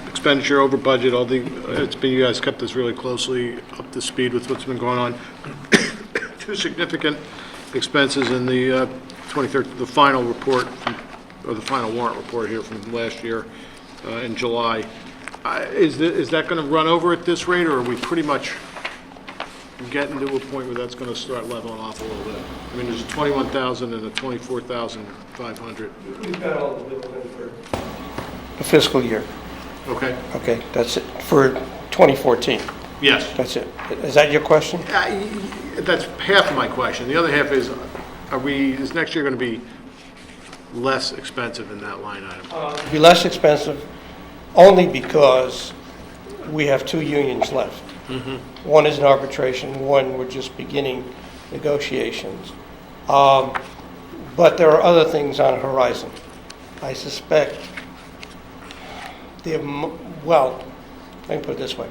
expenditure over budget. You guys kept us really closely up to speed with what's been going on. Two significant expenses in the the final report, or the final warrant report here from last year in July. Is that going to run over at this rate, or are we pretty much getting to a point where that's going to start leveling off a little bit? I mean, there's a 21,000 and a 24,500. We've got all the bills in for the fiscal year. Okay. Okay, that's it, for 2014. Yes. That's it. Is that your question? That's half of my question. The other half is, is next year going to be less expensive in that line item? It'll be less expensive only because we have 2 unions left. One is in arbitration, one we're just beginning negotiations. But there are other things on the horizon. I suspect, let me put it this way.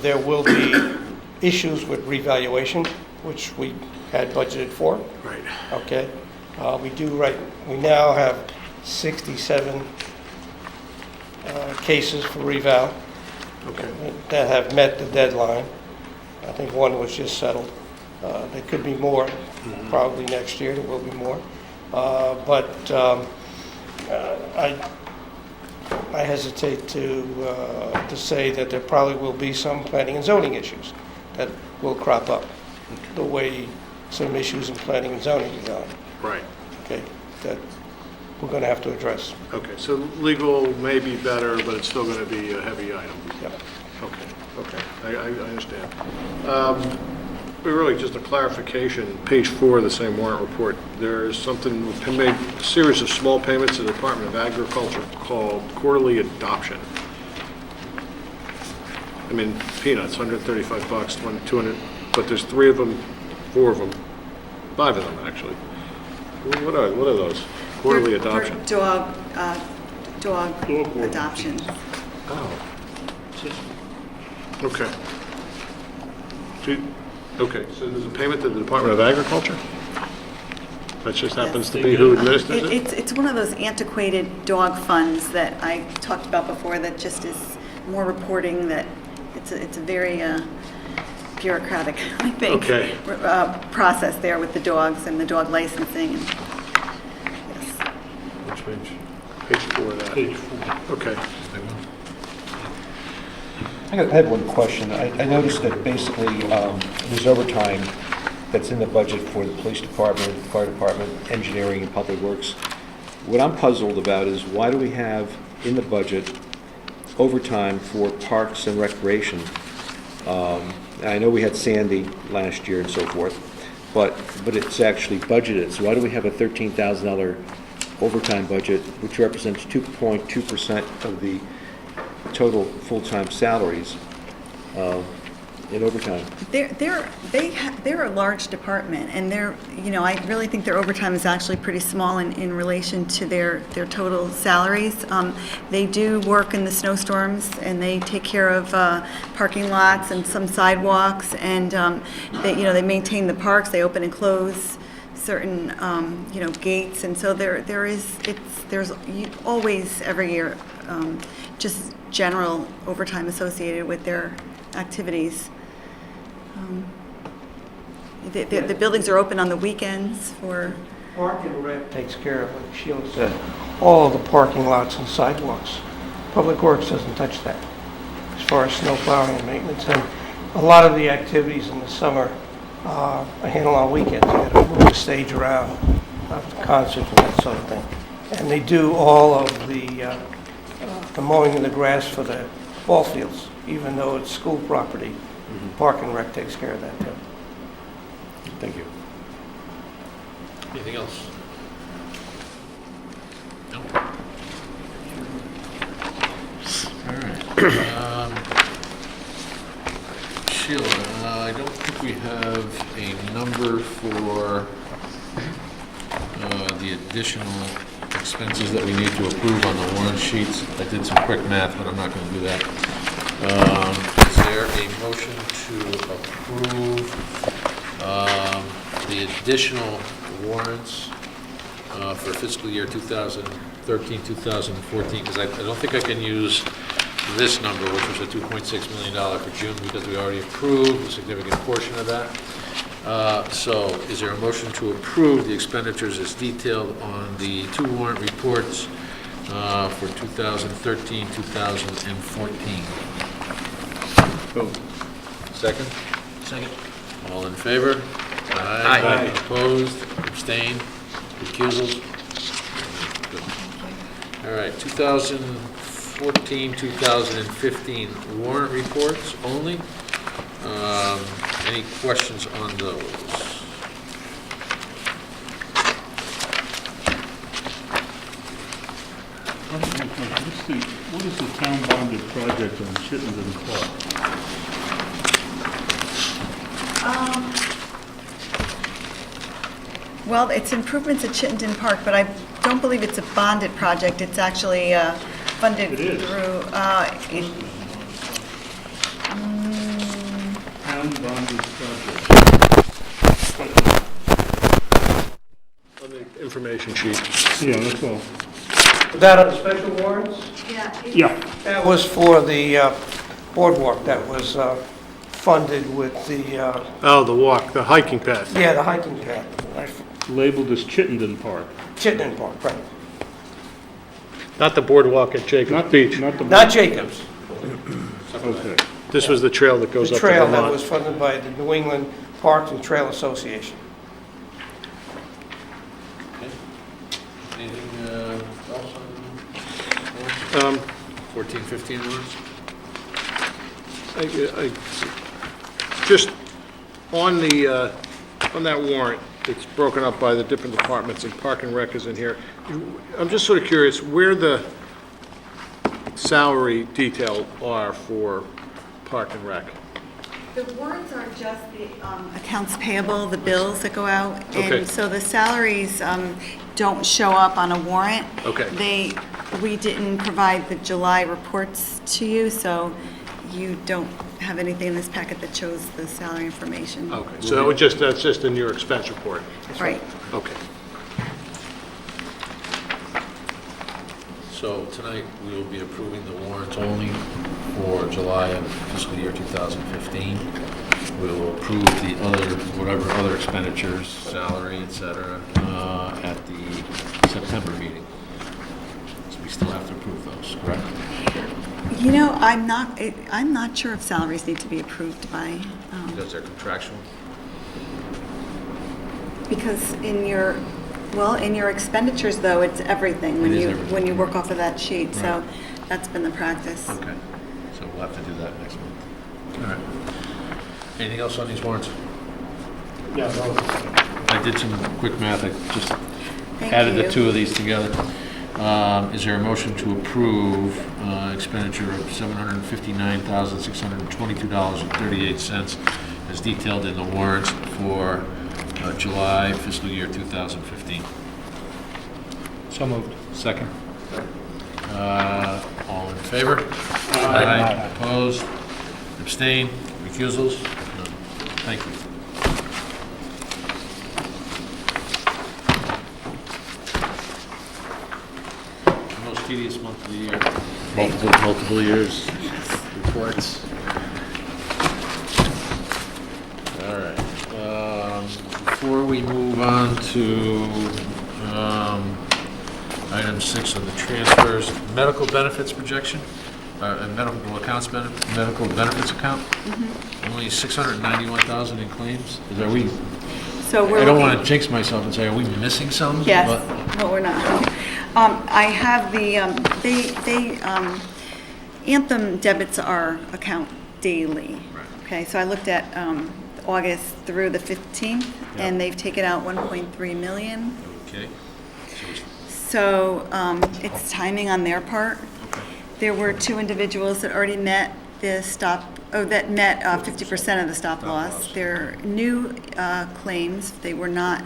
There will be issues with revaluation, which we had budgeted for. Right. Okay. We now have 67 cases for reval that have met the deadline. I think one was just settled. There could be more, probably next year, there will be more. But I hesitate to say that there probably will be some planning and zoning issues that will crop up, the way some issues in planning and zoning are going. Right. Okay, that we're going to have to address. Okay, so legal may be better, but it's still going to be a heavy item. Yep. Okay, I understand. Really, just a clarification, page 4 of the same warrant report, there's something, we made a series of small payments to the Department of Agriculture called quarterly adoption. I mean, peanuts, $135, 200, but there's 3 of them, 4 of them, 5 of them, actually. What are those? Quarterly For adoption? dog boarding adoption. Oh. Okay. Okay, so there's a payment to the Department of Agriculture? That just happens to be who administers it? It's one of those antiquated dog funds that I talked about before that just is more reporting, that it's a very bureaucratic, I think, Okay. process there with the dogs and the dog licensing. And, yes. Which page? Page 4 of that. page 4. Okay. I had one question. I noticed that basically there's overtime that's in the budget for the police department, fire department, engineering, and public works. what I'm puzzled about is why do we have in the budget overtime for parks and recreation? I know we had Sandy last year and so forth, but it's actually budgeted. So why do we have a $13,000 overtime budget, which represents 2.2% of the total full-time salaries in overtime? They're a large department, and I really think their overtime is actually pretty small in relation to their total salaries. They do work in the snowstorms, and they take care of parking lots and some sidewalks, and they maintain the parks. They open and close certain gates, and so there's always every year just general overtime associated with their activities. The buildings are open on the weekends for... Park and Rec takes care of, like Sheila said, all of the parking lots and sidewalks. Public Works doesn't touch that as far as snow plowing and maintenance. And a lot of the activities in the summer are handled on weekends. You got to move the stage around, after concerts and that sort of thing. And they do all of the mowing of the grass for the ball fields, even though it's school property. Park and Rec takes care of that too. Thank you. Anything else? No? All right. Sheila, I don't think we have a number for the additional expenses that we need to approve on the warrant sheets. I did some quick math, but I'm not going to do that. Is there a motion to approve the additional warrants for fiscal year 2013, 2014? Because I don't think I can use this number, which was a $2.6 million for June, because we already approved a significant portion of that. So is there a motion to approve the expenditures as detailed on the two warrant reports for 2013, 2014? Second? Second. All in favor? Aye. Opposed? Abstained? Recusals? Good. All right, 2014, 2015 warrant reports only. Any questions on those? What is the town bonded project on Chittenden Park? Well, it's improvements at Chittenden Park, but I don't believe it's a bonded project. It's actually funded It is. through... Town bonded project. On the information sheet. Yeah, that's all. That on special warrants? Yeah. That was for the boardwalk that was funded with the, Oh, the walk, the hiking path. the hiking path. Labeled as Chittenden Park. Chittenden Park, right. Not the boardwalk at Jacobs Beach. Not the. Not Jacobs. Okay. This was the trail that goes The up to trail that was Vermont. funded by the New England Parks and Trail Association. Okay. Anything else on 14, 15 warrants? Just on the, on that warrant, it's broken up by the different departments, and Park and Rec is in here. I'm just sort of curious where the salary detail are for Park and Rec. The warrants are just the accounts payable, the bills that go out. Okay. And so the salaries don't show up on a warrant. Okay. We didn't provide the July reports to you, so you don't have anything in this packet that shows the salary information. Okay, so that's just in your expense report? Right. Okay. So tonight, we will be approving the warrants only for July of fiscal year 2015. We will approve the whatever other expenditures, salary, et cetera, at the September meeting. So we still have to approve those, correct? I'm not sure if salaries need to be approved by, Because they're contractual. because in your Well, in your expenditures, though, it's everything when It is you, everything. when you work off of that sheet, so Right. that's been the practice. Okay, so we'll have to do that next month. All right. Anything else on these warrants? Yeah, no. I did some quick math, I just Thank added the you. two of these together. Is there a motion to approve expenditure of $759,622.38 as detailed in the warrants for July fiscal year 2015? So moved. Second. All in favor? Aye. Opposed? Abstain? Recusals? None. Thank you. Most tedious month of the year. Multiple years, reports. All right. Before we move on to item 6 on the transfers, medical benefits projection, and medical accounts, medical benefits account, only 691,000 in claims. Are we, So we're I don't looking- want to jinx myself and say, are we missing some? Yes, But- well, we're not. I have the, Anthem debits our account daily. Right. Okay, so I looked at August through the 15th, and Yeah. they've taken out 1.3 million. Okay. So it's- So it's timing on their part. Okay. There were 2 individuals that already met the that met 50% of the stop loss. They're new claims. They were not,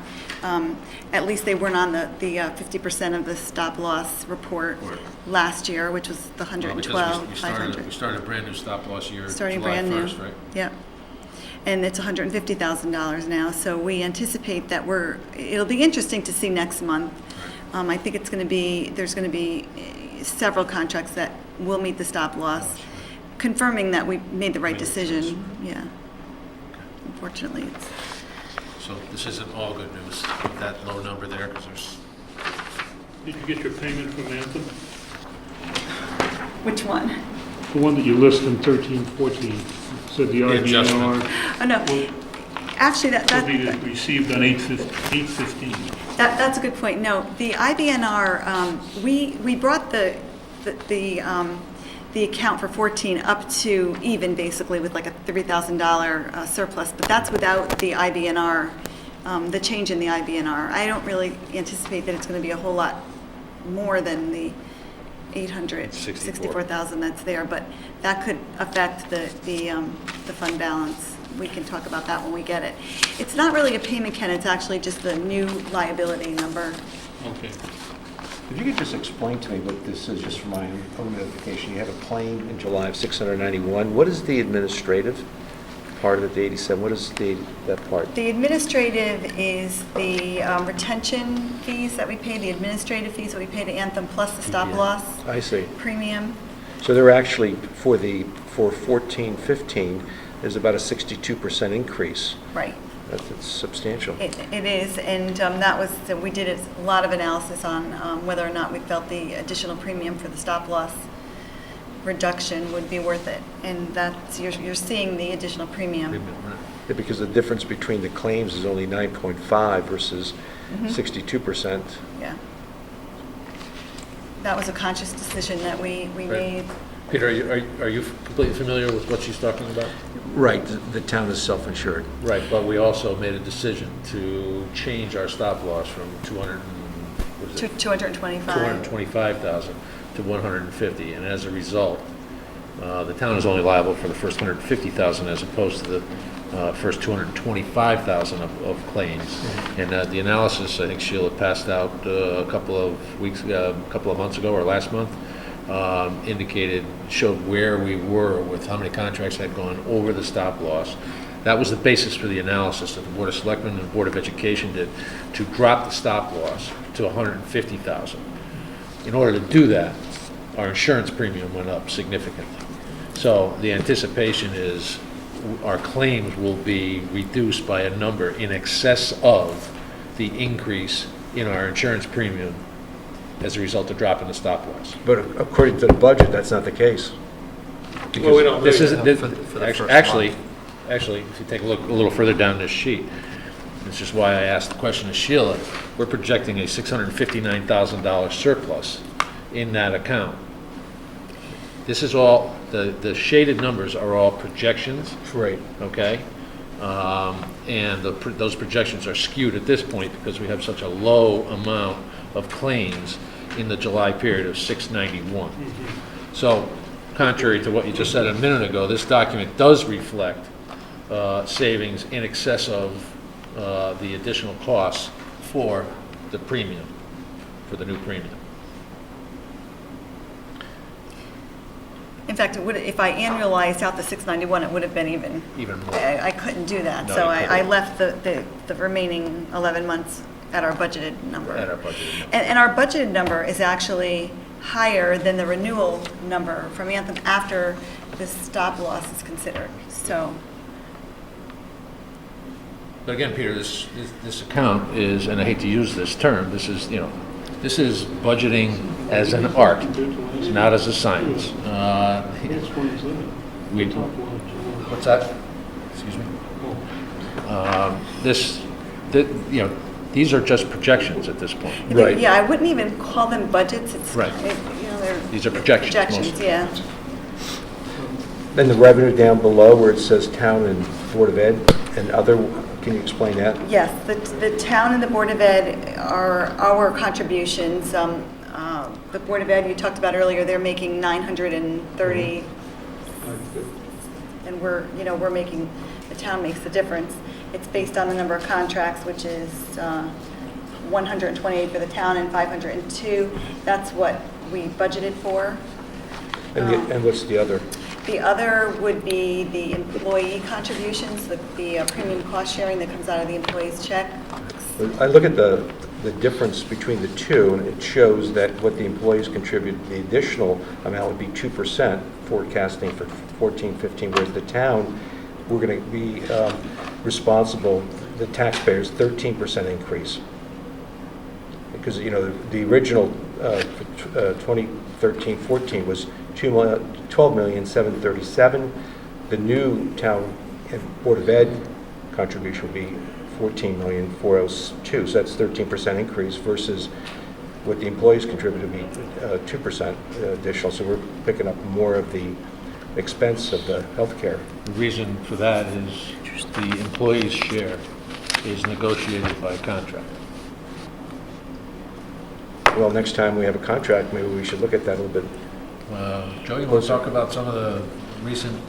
at least they weren't on the 50% of the stop loss report Right. last year, which was the Well, because 112, we 500. started a brand new stop loss year, Starting July brand new. 1st, right? Yep. And it's $150,000 now, so we anticipate that it'll be interesting to see next month. I think it's going to be, there's going to be several contracts that will meet the stop loss, confirming that we made the right decision, yeah. Unfortunately, it's, So this isn't all good news, that low number there, because there's, Did you get your payment from Anthem? which one? The one that you list in 1314, said the adjustment. RBNR Oh, no, will actually, be received on 8/15. That's a good point. No, the IBNR, we brought the account for 14 up to even, basically, with like a $3,000 surplus, but that's without the IBNR, the change in the IBNR. I don't really anticipate that it's going to be a whole lot more than the 864,000 that's there, but that could affect the fund balance. We can talk about that when we get it. It's not really a payment, Ken, it's actually just the new liability number. Okay. If you could just explain to me what this is, just for my own notification. You have a claim in July of 691. What is the administrative part of it, the 87? What is that part? The administrative is the retention fees that we pay, the administrative fees that we pay to Anthem, plus the stop loss I see. premium. So they're actually, for 14-15, there's about a 62% increase. Right. That's substantial. It is, and that was, so we did a lot of analysis on whether or not we felt the additional premium for the stop loss reduction would be worth it. And that's, you're seeing the additional premium. Yeah, because the difference between the claims is only 9.5 versus 62%. Yeah. That was a conscious decision that we made. Peter, are you completely familiar with what she's talking about? Right, the town is self-insured. Right, but we also made a decision to change our stop loss from 225,000 to 150, and as a result, the town is only liable for the first 150,000 as opposed to the first 225,000 of claims. And the analysis, I think Sheila passed out a couple of months ago or last month, showed where we were with how many contracts had gone over the stop loss. That was the basis for the analysis that the Board of Selectmen and the Board of Education did to drop the stop loss to 150,000. In order to do that, our insurance premium went up significantly. So the anticipation is our claims will be reduced by a number in excess of the increase in our insurance premium as a result of dropping the stop loss. But according to the budget, that's not the case. Well, we don't really this isn't, know this, for the first actually, if you take a look a little further down this sheet, This is why I asked the question to Sheila. We're projecting a $659,000 surplus in that account. This is all, the shaded numbers are all projections. Right. Okay? And those projections are skewed at this point because we have such a low amount of claims in the July period of 691. So contrary to what you just said a minute ago, this document does reflect savings in excess of the additional costs for the premium, for the new premium. In fact, it would, if I annualized out the 691, it would have been even. Even more. I couldn't do that, No, so you I couldn't. left the remaining 11 months at our budgeted number. At our budgeted number. And our budgeted number is actually higher than the renewal number from Anthem after the stop loss is considered, so. But again, Peter, this account is, and I hate to use this term, this is, this is budgeting as an art, not as a science. What's that? Excuse me? These are just projections at this point. Right. Yeah, I wouldn't even call them budgets, it's, Right. They're. These are projections Projections, mostly. yeah. Then the revenue down below where it says town and Board of Ed and other, can you explain that? Yes, the town and the Board of Ed are our contributions. The Board of Ed, you talked about earlier, they're making 930, and we're making, the town makes the difference. It's based on the number of contracts, which is 128 for the town and 502. That's what we budgeted for. And what's the other? The other would be the employee contributions, the premium cost sharing that comes out of the employee's check. I look at the difference between the two, and it shows that what the employees contribute, the additional amount would be 2% forecasting for 14-15, whereas the town, we're going to be responsible, the taxpayers, 13% increase. Because, the original 2013-14 was $12,737,000. The new town and Board of Ed contribution would be $14,402,000. So that's 13% increase versus what the employees contributed would be 2% additional. So we're picking up more of the expense of the healthcare. The reason for that is the employee's share is negotiated by contract. Well, next time we have a contract, maybe we should look at that a little bit. Joe, you want to talk about some of the recent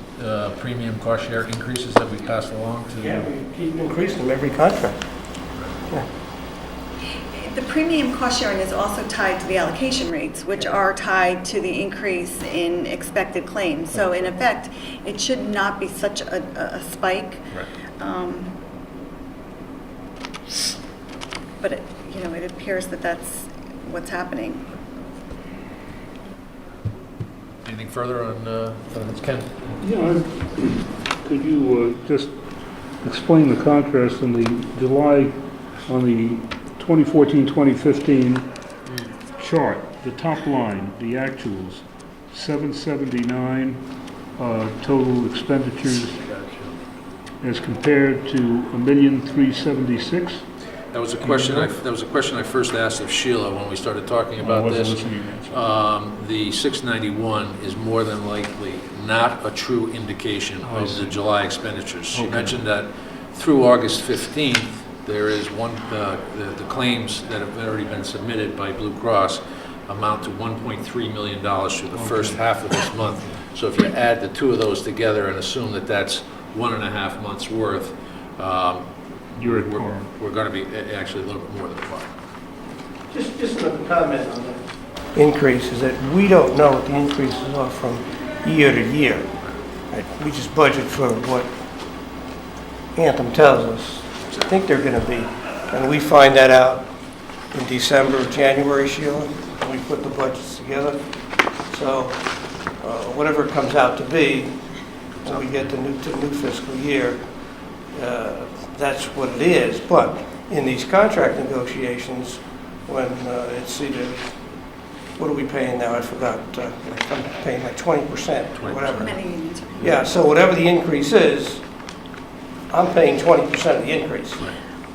premium cost share increases that we passed along to? Yeah, we keep increasing them every contract. Yeah. The premium cost sharing is also tied to the allocation rates, which are tied to the increase in expected claims. So in effect, it should not be such a spike. Right. But it appears that that's what's happening. Anything further on Ken? Yeah, could you just explain the contrast in the July, on the 2014-2015 chart, the top line, the actuals, 779 total expenditures as compared to 1,376,000? That was a question I first asked of Sheila when we started talking I about wasn't this. listening. The 691 is more than likely not a true indication I of see. the July expenditures. She Okay. mentioned that through August 15th, there is the claims that have already been submitted by Blue Cross amount to $1.3 million through the first half of this month. So if you add the two of those together and assume that that's 1.5 months' worth, You're at we're par. going to be actually a little bit more than par. Just a comment on that increase is that we don't know what the increases are from year to year. Right? We just budget for what Anthem tells us. I think they're going to be, and we find that out in December or January, Sheila, when we put the budgets together. So whatever it comes out to be, when we get the new fiscal year, that's what it is. But in these contract negotiations, when it's either, what are we paying now? I forgot. I'm paying like 20% or whatever. Many unions are paying. Yeah, so whatever the increase is, I'm paying 20% of the increase.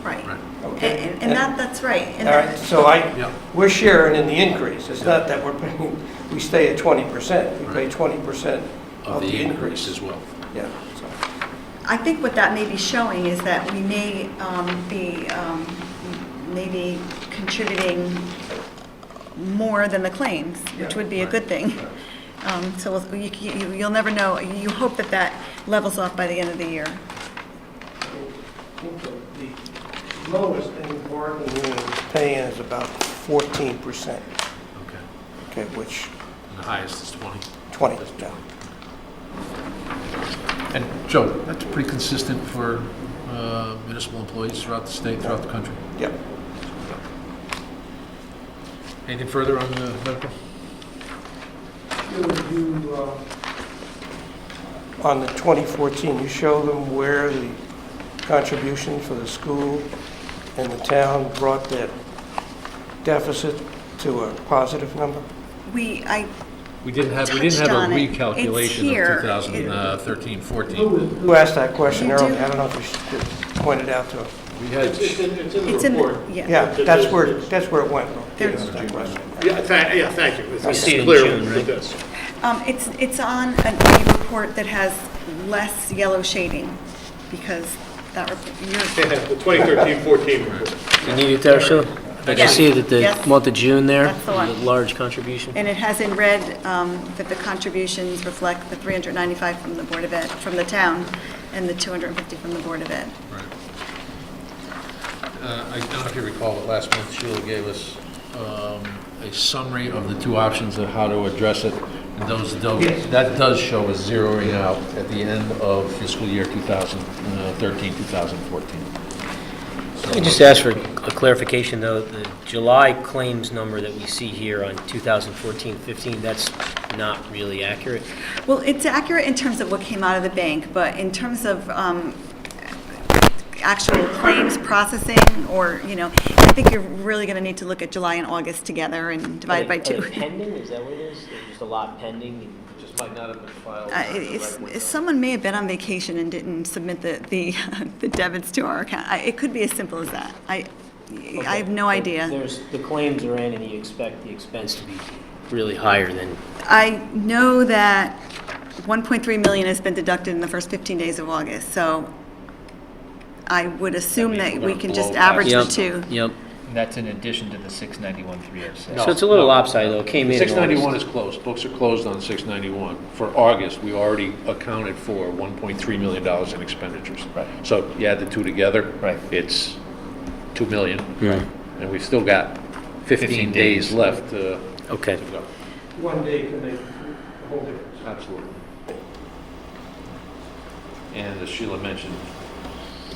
Right. Okay? And that's right. And All that- right, so Yeah. we're sharing in the increase. It's not that we're paying, we stay at 20%. We pay 20% Of the increase as well. Yeah, so. I think what that may be showing is that we may be maybe contributing more than the claims, which would be a good thing. So you'll never know. You hope that that levels off by the end of the year. I think the lowest thing the bargaining unit is paying is about 14%, Okay. okay, which, And the highest is 20. 20, yeah. And Joe, that's pretty consistent for municipal employees throughout the state, throughout the country. Yep. Anything further on the medical? On the 2014, you show them where the contribution for the school and the town brought that deficit to a positive number? We didn't have a touched on it. It's recalculation here. of 2013, 14. Who asked that question You do. earlier? I don't know if you should point it out to him. We had, It's in the, yeah. Yeah, that's where it went. There's- That question. Thank you. We see it in June, right? It's on a report that has less yellow shading, because that, you're, The 2013-14 report. You need it there, Sheila? I can Yes. see it at the Yes. month of June there, That's the one. large contribution. and it has in red that the contributions reflect the 395 from the Board of Ed, from the town, and the 250 from the Board of Ed. I don't know if you recall, but last month Sheila gave us a summary of the two options of how to address it. And that does show us zeroing out at the end of fiscal year 2013, 2014. Let me just ask for a clarification, though. The July claims number that we see here on 2014-15, that's not really accurate? Well, it's accurate in terms of what came out of the bank, but in terms of actual claims processing, or, I think you're really going to need to look at July and August together and divide it by two. pending, is that what it is? There's just a lot pending? Just might not have been filed. Someone may have been on vacation and didn't submit the debits to our account. It could be as simple as that. I have no idea. The claims are in, and you expect the expense to be really higher than... I know that 1.3 million has been deducted in the first 15 days of August, so I would assume That means that we're we gonna can blow just past average the Yep, two. Yep. That's in addition to the 691,306. So it's a little lopsided, though. It came in in 691 August. is closed. Books are closed on 691. For August, we already accounted for $1.3 million in expenditures. Right. So you add the two together. Right. It's 2 million. Right. And we've still got 15 days left to Okay. go. One day can make a whole difference. Absolutely. And as Sheila mentioned,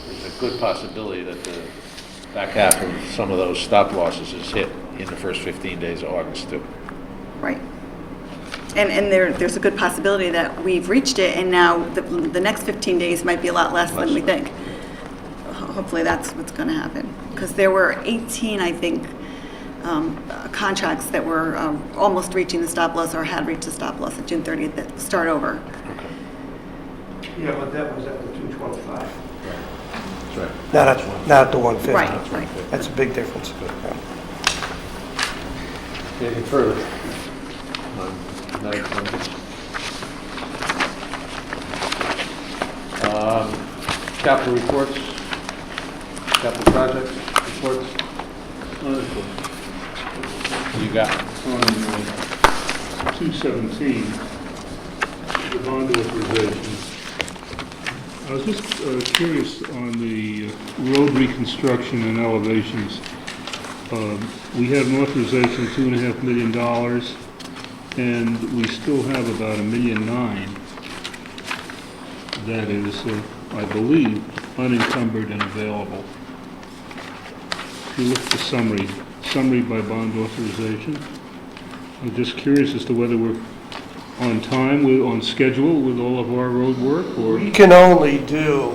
there's a good possibility that the back half of some of those stop losses is hit in the first 15 days of August too. Right. And there's a good possibility that we've reached it, and now the next 15 days might be a lot less than we think. Hopefully that's what's going to happen. Because there were 18, I think, contracts that were almost reaching the stop loss or had reached the stop loss at June 30th that start over. Yeah, but that was at the 225. That's right. Not at the 150. Right. That's a big difference. Anything further on medical benefits? Capital reports, capital projects reports, what you got? On 217, the bond authorization. I was just curious on the road reconstruction and elevations. We have an authorization of $2.5 million, and we still have about $1.9 million that is, I believe, unencumbered and available. If you look at the summary by bond authorization, I'm just curious as to whether we're on time, on schedule with all of our road work, or... We can only do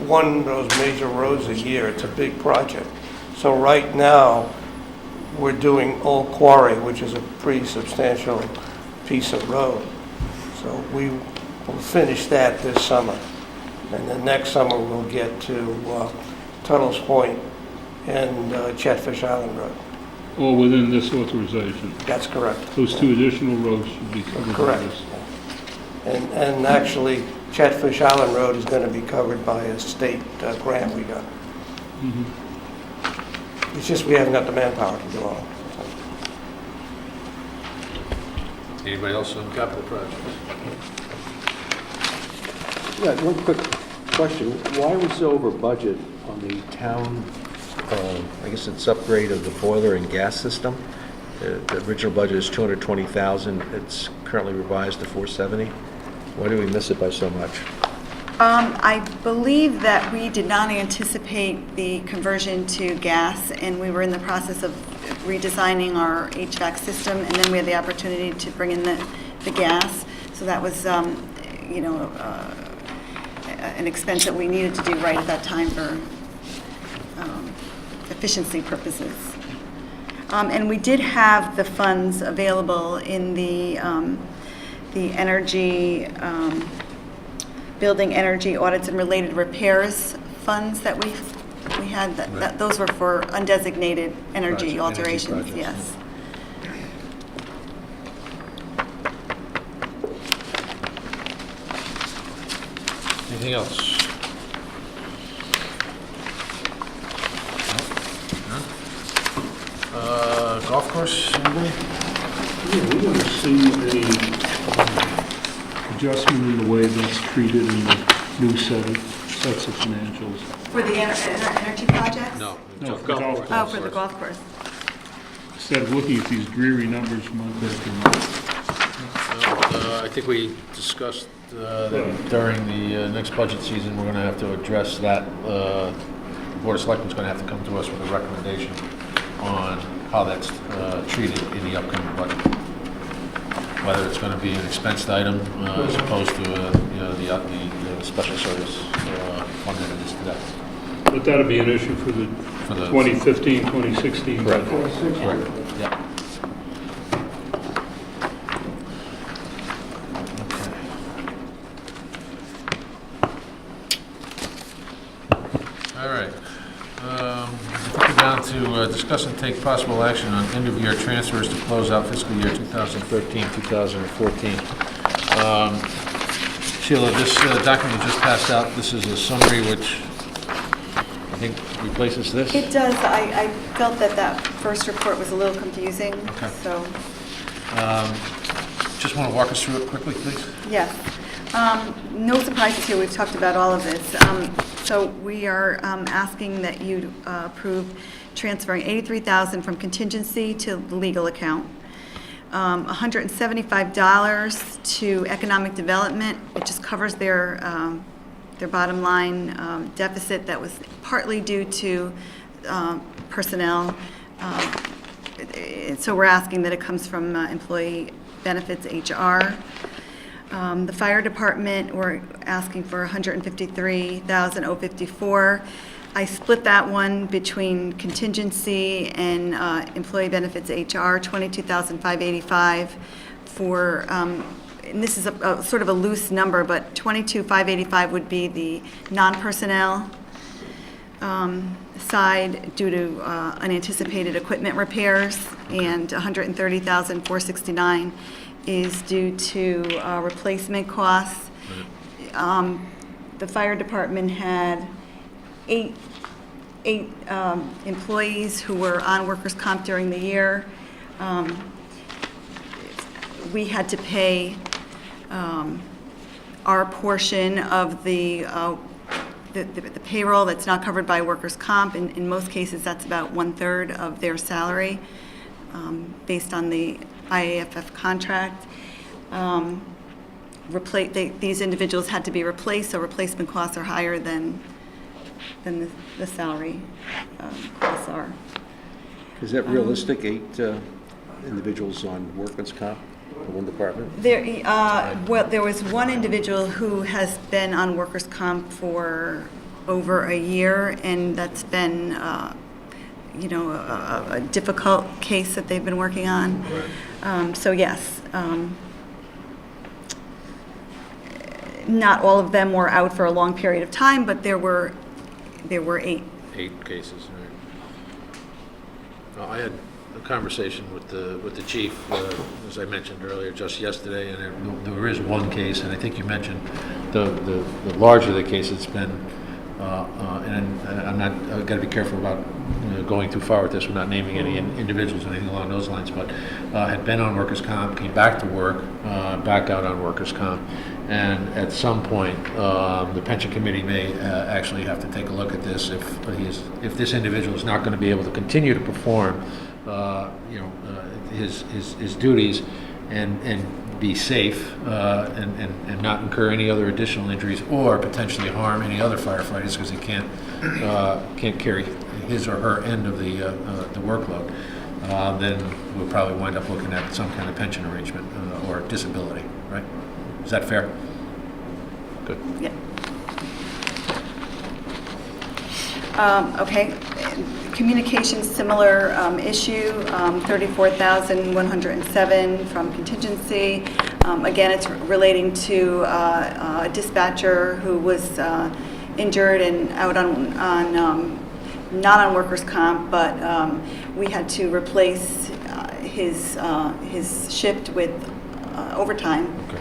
one of those major roads a year. It's a big project. So right now, we're doing Old Quarry, which is a pretty substantial piece of road. So we will finish that this summer. And then next summer, we'll get to Tunnels Point, and Chatfish Island Road. All within this authorization. That's correct. Those two additional roads should be covered by Correct. this. And actually, Chatfish Island Road is going to be covered by a state grant we got. Mhm. It's just we haven't got the manpower to do all. Anybody else on capital projects? Yeah, one quick question. Why was it over budget on the town, I guess it's upgrade of the boiler and gas system? The original budget is 220,000. It's currently revised to 470. Why did we miss it by so much? I believe that we did not anticipate the conversion to gas, and we were in the process of redesigning our HVAC system, and then we had the opportunity to bring in the gas. So that was, you know, an expense that we needed to do right at that time for efficiency purposes. And we did have the funds available in the energy, building energy audits and related repairs funds that we had, that those were for undesignated energy alterations, projects. yes. Anything else? Golf course, anybody? Yeah, we want to see a adjustment in the way that's treated in the new sets of financials. For the energy projects? No. No, for the golf Oh, course. for the golf course. Instead of looking at these dreary numbers month after month. I think we discussed that during the next budget season, we're going to have to address that. The Board of Selectmen's going to have to come to us with a recommendation on how that's treated in the upcoming budget. Whether it's going to be an expensed item as opposed to, you know, the special service fund that it is today. But that'll be an issue for the For the 2015, 2016. Correct. Correct. Yeah. All right. We're down to discuss and take possible action on end-of-year transfers to close out fiscal year 2013, 2014. Sheila, this document just passed out. This is a summary which I think replaces this. It does. I felt that first report was a little confusing, Okay. so, Just want to walk us through it quickly, please? yes. No surprises here. We've talked about all of this. So we are asking that you approve transferring $83,000 from contingency to the legal account, $175 to economic development. It just covers their bottom line deficit that was partly due to personnel. So we're asking that it comes from employee benefits, HR. The fire department, we're asking for $153,054. I split that one between contingency and employee benefits, HR, $22,585 for, and this is a sort of a loose number, but $22,585 would be the non-personnel side due to unanticipated equipment repairs, and $130,469 is due to replacement costs. The fire department had eight employees who were on workers' comp during the year. We had to pay our portion of the payroll that's not covered by workers' comp. In most cases, that's about 1/3 of their salary, based on the IAFF contract. These individuals had to be replaced, so replacement costs are higher than the salary costs are. Is that realistic, 8 individuals on workman's comp in one department? Well, there was one individual who has been on workers' comp for over a year, and that's been, you know, a difficult case that they've been working on. So yes, not all of them were out for a long period of time, but there were 8 8 cases, right? Well, I had a conversation with the chief, as I mentioned earlier, just yesterday, and there is one case, and I think you mentioned the larger the case it's been, and I'm not, I've got to be careful about going too far with this, we're not naming any individuals or anything along those lines, but had been on workers' comp, came back to work, back out on workers' comp, and at some point, the pension committee may actually have to take a look at this if this individual is not going to be able to continue to perform his duties and be safe and not incur any other additional injuries or potentially harm any other firefighters because he can't carry his or her end of the workload, then we'll probably wind up looking at some kind of pension arrangement or disability, right? Is that fair? Good. Yeah. Okay. Communications, similar issue, 34,107 from contingency. Again, it's relating to a dispatcher who was injured and out on not on workers' comp, but we had to replace his shift with overtime. Okay.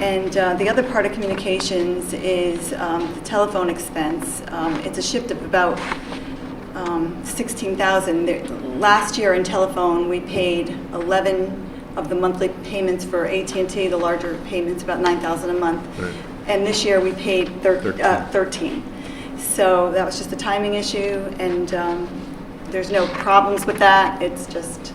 And the other part of communications is the telephone expense. It's a shift of about 16,000. Last year in telephone, we paid 11 of the monthly payments for AT&T, the larger payments, about 9,000 a month. Right. And this year we paid 13. So that was just a timing issue, and there's no problems with that. It's just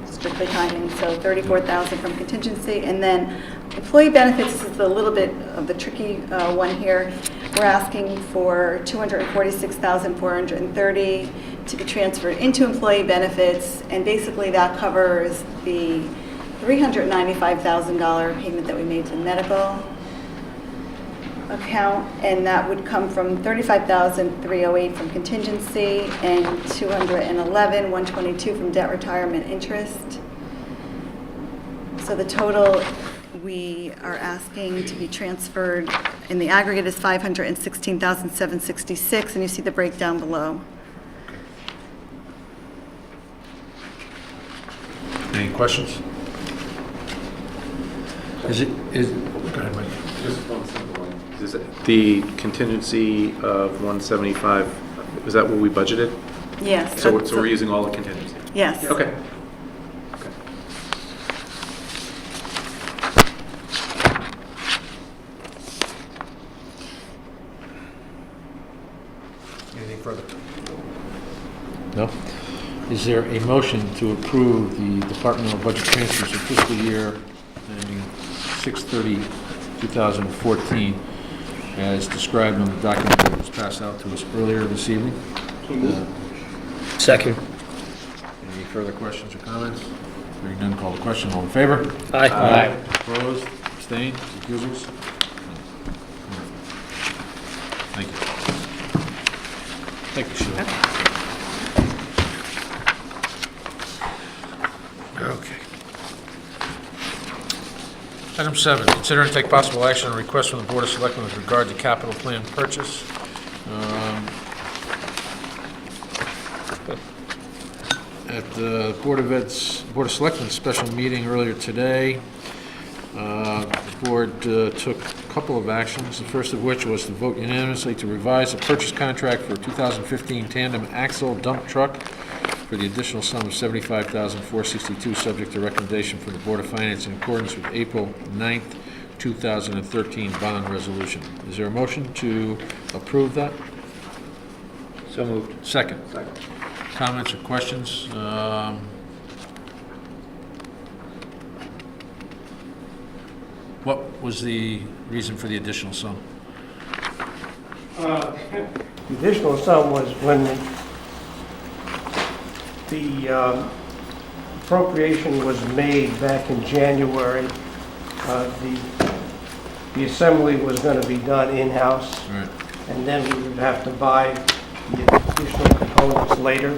strictly timing. So 34,000 from contingency, and then employee benefits is a little bit of the tricky one here. We're asking for $246,430 to be transferred into employee benefits, and basically that covers the $395,000 payment that we made to the medical account, and that would come from $35,308 from contingency and $211,122 from debt retirement interest. So the total we are asking to be transferred in the aggregate is $516,766, and you see the breakdown below. Any questions? Go ahead, Mike. Just one simple one. Is it the contingency of 175, is that what we budgeted? Yes. So we're using all the contingency? Yes. Okay. Anything further? No? Is there a motion to approve the departmental budget transfers for fiscal year ending 6/30/2014 as described on the document that was passed out to us earlier this evening? Second. Any further questions or comments? Hearing none, call the question. All in favor? Aye. Opposed? Abstained? Recusals? Thank you. Thank you, Sheila. Okay. Item 7, consider and take possible action on a request from the Board of Selectmen with regard to capital plan purchase. At the Board of Selectmen's special meeting earlier today, the board took a couple of actions, the first of which was to vote unanimously to revise the purchase contract for a 2015 tandem axle dump truck for the additional sum of $75,462, subject to recommendation from the Board of Finance in accordance with April 9th, 2013 bond resolution. Is there a motion to approve that? So moved. Second. Comments or questions? What was the reason for the additional sum? The additional sum was when the appropriation was made back in January, the assembly was going to be done in-house, Right. and then we would have to buy the additional components later.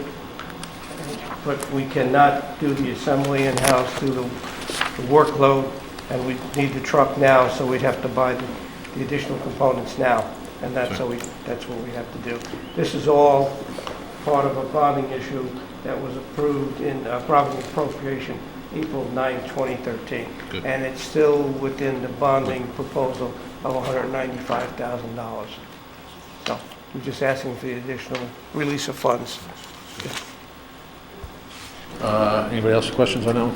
But we cannot do the assembly in-house due to the workload, and we need the truck now, so we'd have to buy the additional components now. and that's what we have to do. This is all part of a bonding issue that was approved in bonding appropriation April 9, 2013. Good. And it's still within the bonding proposal of $195,000. So we're just asking for the additional release of funds. Anybody else have questions on that one?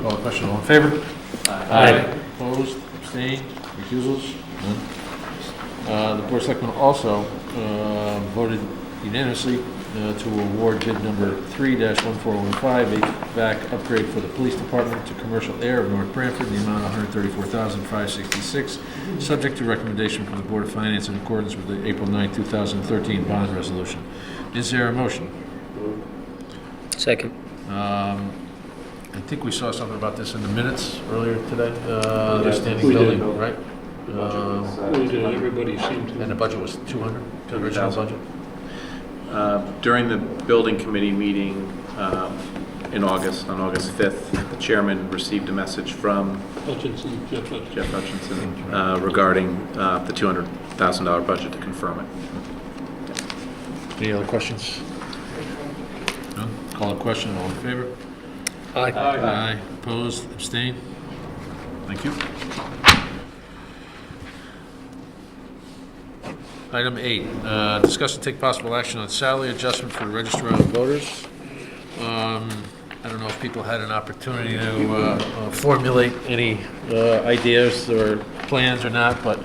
Call the question, all in favor? Aye. Opposed, abstained, recusals? None. The Board of Selectmen also voted unanimously to award bid number 3-1415, HVAC upgrade for the Police Department to Commercial Air of North Branford in the amount of $134,566, subject to recommendation from the Board of Finance in accordance with the April 9, 2013 bond resolution. Is there a motion? Second. I think we saw something about this in the minutes earlier today, the standing building, right? We did, everybody seemed to. And the budget was 200, the original budget? During the building committee meeting in August, on August 5th, the chairman received a message from Jeff Hutchinson regarding the $200,000 budget to confirm it. Any other questions? No? Call a question, all in favor? Aye. Aye. Opposed, abstained? Thank you. Item 8, discuss and take possible action on salary adjustment for the registrar of voters. I don't know if people had an opportunity to formulate any ideas or plans or not, but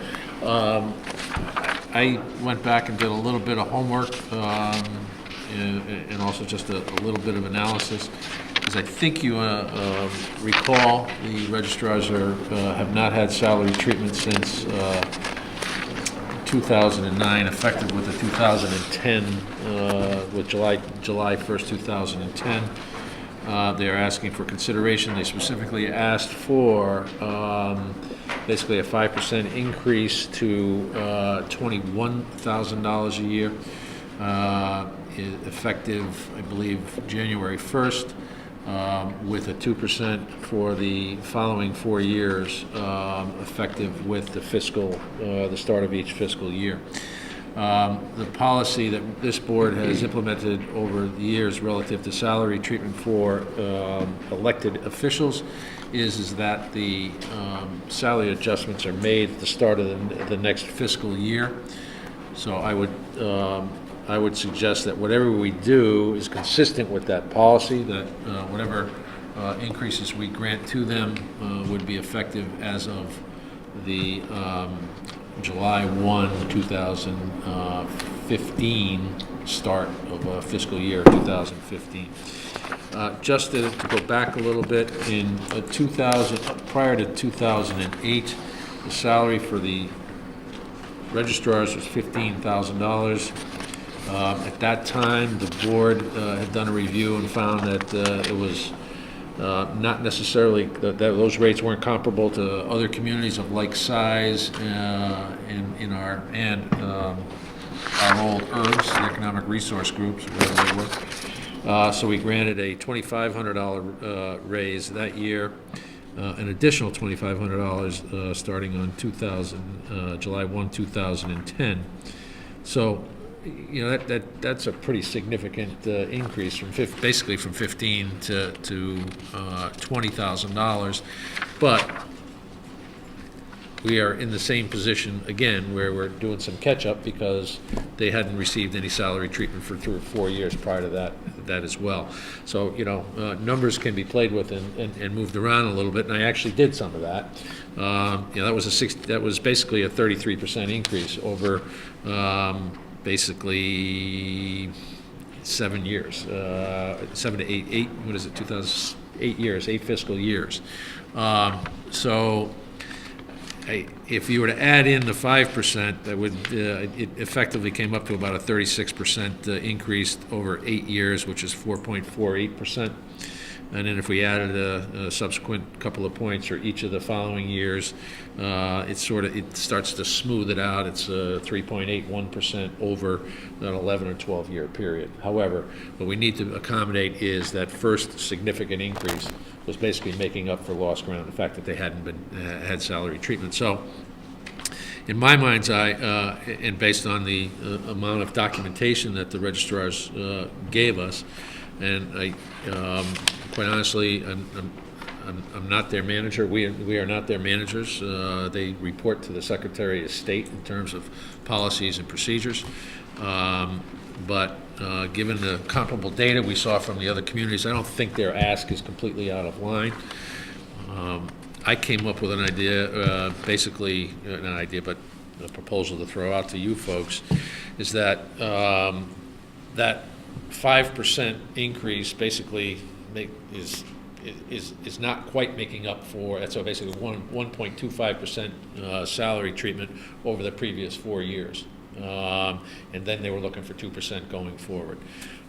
I went back and did a little bit of homework and also just a little bit of analysis. Because I think you recall the registrars have not had salary treatment since 2009, effective with the 2010, with July 1st, 2010. They are asking for consideration. They specifically asked for basically a 5% increase to $21,000 a year, effective, I believe, January 1st. With a 2% for the following 4 years, effective with the start of each fiscal year. The policy that this board has implemented over the years relative to salary treatment for elected officials is that the salary adjustments are made at the start of the next fiscal year. So I would suggest that whatever we do is consistent with that policy, that whatever increases we grant to them would be effective as of the July 1, 2015 start of fiscal year 2015. Just to go back a little bit, in prior to 2008, the salary for the registrars was $15,000. At that time, the board had done a review and found that it was not necessarily, that those rates weren't comparable to other communities of like size in our old ERGs, the Economic Resource Groups, whatever they were. So we granted a $2,500 raise that year, an additional $2,500 starting on July 1, 2010. So, you know, that's a pretty significant increase from basically from $15,000 to $20,000. But we are in the same position again where we're doing some catch up because they hadn't received any salary treatment for 3 or 4 years prior to that as well. So, you know, numbers can be played with and moved around a little bit, and I actually did some of that. You know, that was basically a 33% increase over basically 7 years, 7 to 8, what is it, 8 years, 8 fiscal years. So if you were to add in the 5%, that would, it effectively came up to about a 36% increase over 8 years, which is 4.48%. And then if we added a subsequent couple of points for each of the following years, it starts to smooth it out. It's 3.81% over an 11 or 12 year period. However, what we need to accommodate is that first significant increase was basically making up for lost ground, the fact that they hadn't had salary treatment. So in my mind's eye, and based on the amount of documentation that the registrars gave us, and quite honestly, I'm not their manager. We are not their managers. They report to the Secretary of State in terms of policies and procedures. But given the comparable data we saw from the other communities, I don't think their ask is completely out of line. I came up with an idea, basically, not an idea, but a proposal to throw out to you folks, is that that 5% increase basically is not quite making up for, so basically 1.25% salary treatment over the previous 4 years. And then they were looking for 2% going forward.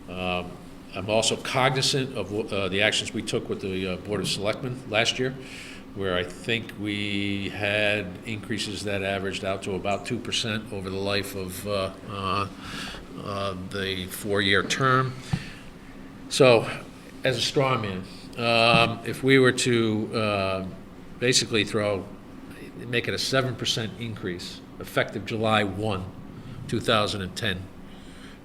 I'm also cognizant of the actions we took with the Board of Selectmen last year, where I think we had increases that averaged out to about 2% over the life of the 4-year term. So, as a straw man, if we were to basically make it a 7% increase, effective July 1, 2010,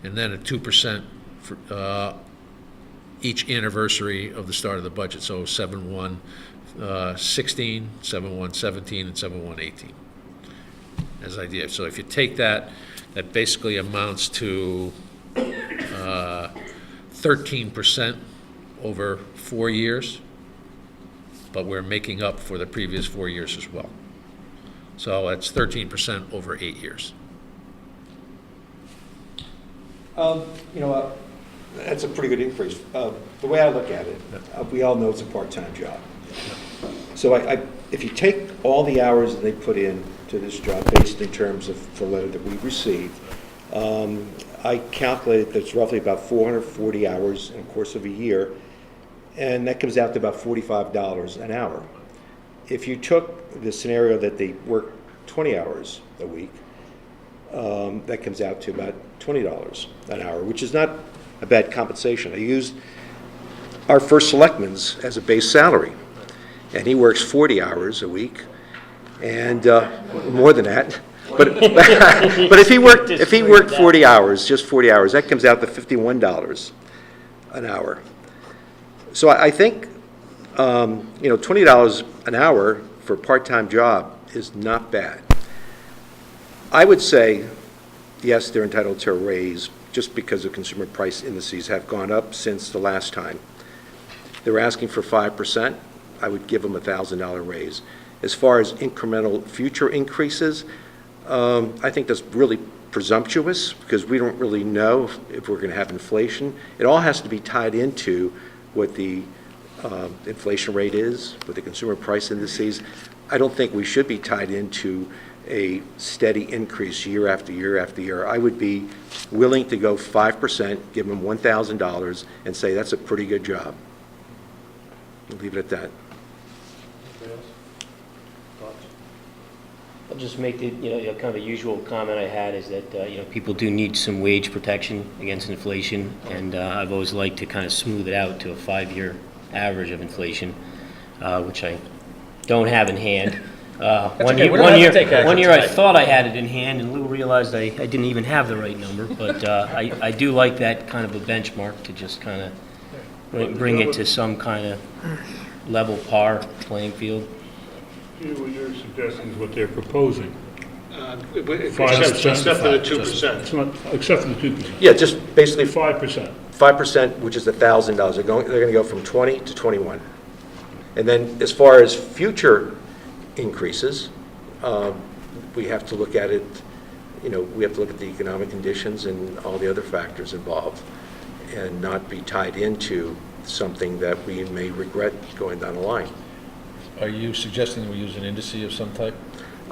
and then a 2% for each anniversary of the start of the budget, so 7/1 16, 7/1 17, and 7/1 18 as idea. So if you take that basically amounts to 13% over 4 years, but we're making up for the previous 4 years as well. So that's 13% over 8 years. That's a pretty good increase. The way I look at it, we all know it's a part-time job. So if you take all the hours that they put in to this job based in terms of the letter that we received, I calculated that it's roughly about 440 hours in the course of a year, and that comes out to about $45 an hour. If you took the scenario that they work 20 hours a week, that comes out to about $20 an hour, which is not a bad compensation. I used our first selectman's as a base salary, and he works 40 hours a week, and more than that. But if he worked 40 hours, just 40 hours, that comes out to $51 an hour. So I think $20 an hour for a part-time job is not bad. I would say, yes, they're entitled to a raise just because the consumer price indices have gone up since the last time. They were asking for 5%. I would give them a $1,000 raise. As far as incremental future increases, I think that's really presumptuous because we don't really know if we're going to have inflation. It all has to be tied into what the inflation rate is, what the consumer price indices. I don't think we should be tied into a steady increase year after year after year. I would be willing to go 5%, give them $1,000, and say that's a pretty good job. I'll leave it at that. I'll just make the, kind of a usual comment I had is that, people do need some wage protection against inflation, and I've always liked to kind of smooth it out to a 5-year average of inflation, which I don't have in hand. One year I thought I had it in hand, and Lou realized I didn't even have the right number, but I do like that kind of a benchmark to just kind of bring it to some kind of level par playing field. What you're suggesting is what they're proposing. Except for the 2%. It's not, except for the 2%. Yeah, just basically 5%. 5%, which is $1,000. They're going to go from 20 to 21. And then as far as future increases, we have to look at it, we have to look at the economic conditions and all the other factors involved and not be tied into something that we may regret going down the line. Are you suggesting we use an indice of some type?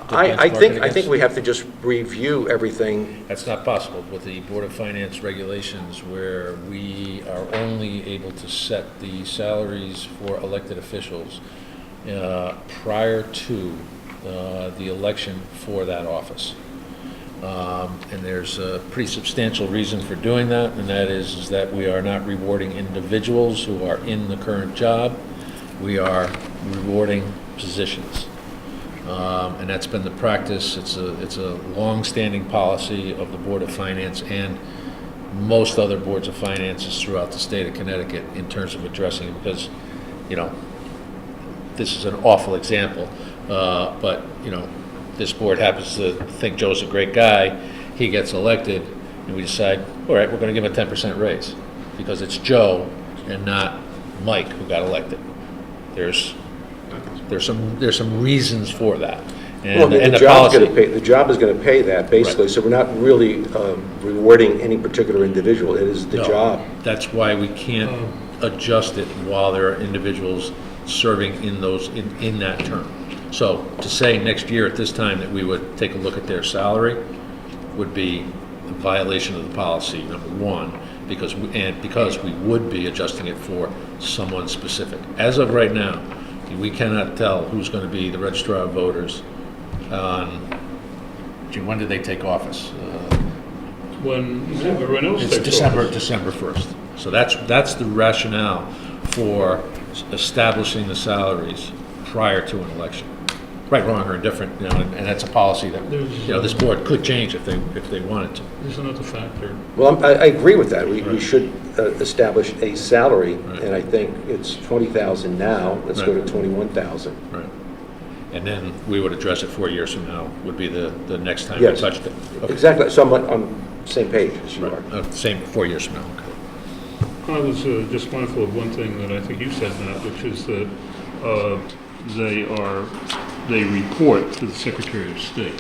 I think we have to just review everything. That's not possible with the Board of Finance regulations, where we are only able to set the salaries for elected officials prior to the election for that office. And there's a pretty substantial reason for doing that, and that is that we are not rewarding individuals who are in the current job. We are rewarding positions. And that's been the practice. It's a long-standing policy of the Board of Finance and most other boards of finances throughout the state of Connecticut in terms of addressing it, because, you know, this is an awful example, but, you know, this board happens to think Joe's a great guy, he gets elected, and we decide, all right, we're gonna give him a 10% raise, because it's Joe and not Mike who got elected. There's some reasons for that. Well, And I mean, and the the job's policy. gonna pay, the job is gonna pay that, basically, Right. so we're not really rewarding any particular individual, it is the No, job. That's why we can't adjust it while there are individuals serving in that term. So to say next year at this time that we would take a look at their salary would be a violation of the policy, number one, because we would be adjusting it for someone specific. As of right now, we cannot tell who's going to be the registrar of voters on, gee, when do they take office? When everyone else It's takes office. December 1st. So that's the rationale for establishing the salaries prior to an election. Right, wrong, or indifferent, you know, and that's a policy that, you know, this board could change if they wanted to. There's another factor. Well, I agree with that, we should establish a salary, Right. and I think it's 20,000 now, let's go to Right. 21,000. Right. And then we would address it 4 years from now, would be the next time we Yes. touched it. Okay. Exactly, so I'm on the same page as you are. Same, 4 years from now, okay. I was just mindful of one thing that I think you said, Matt, which is that they report to the Secretary of State,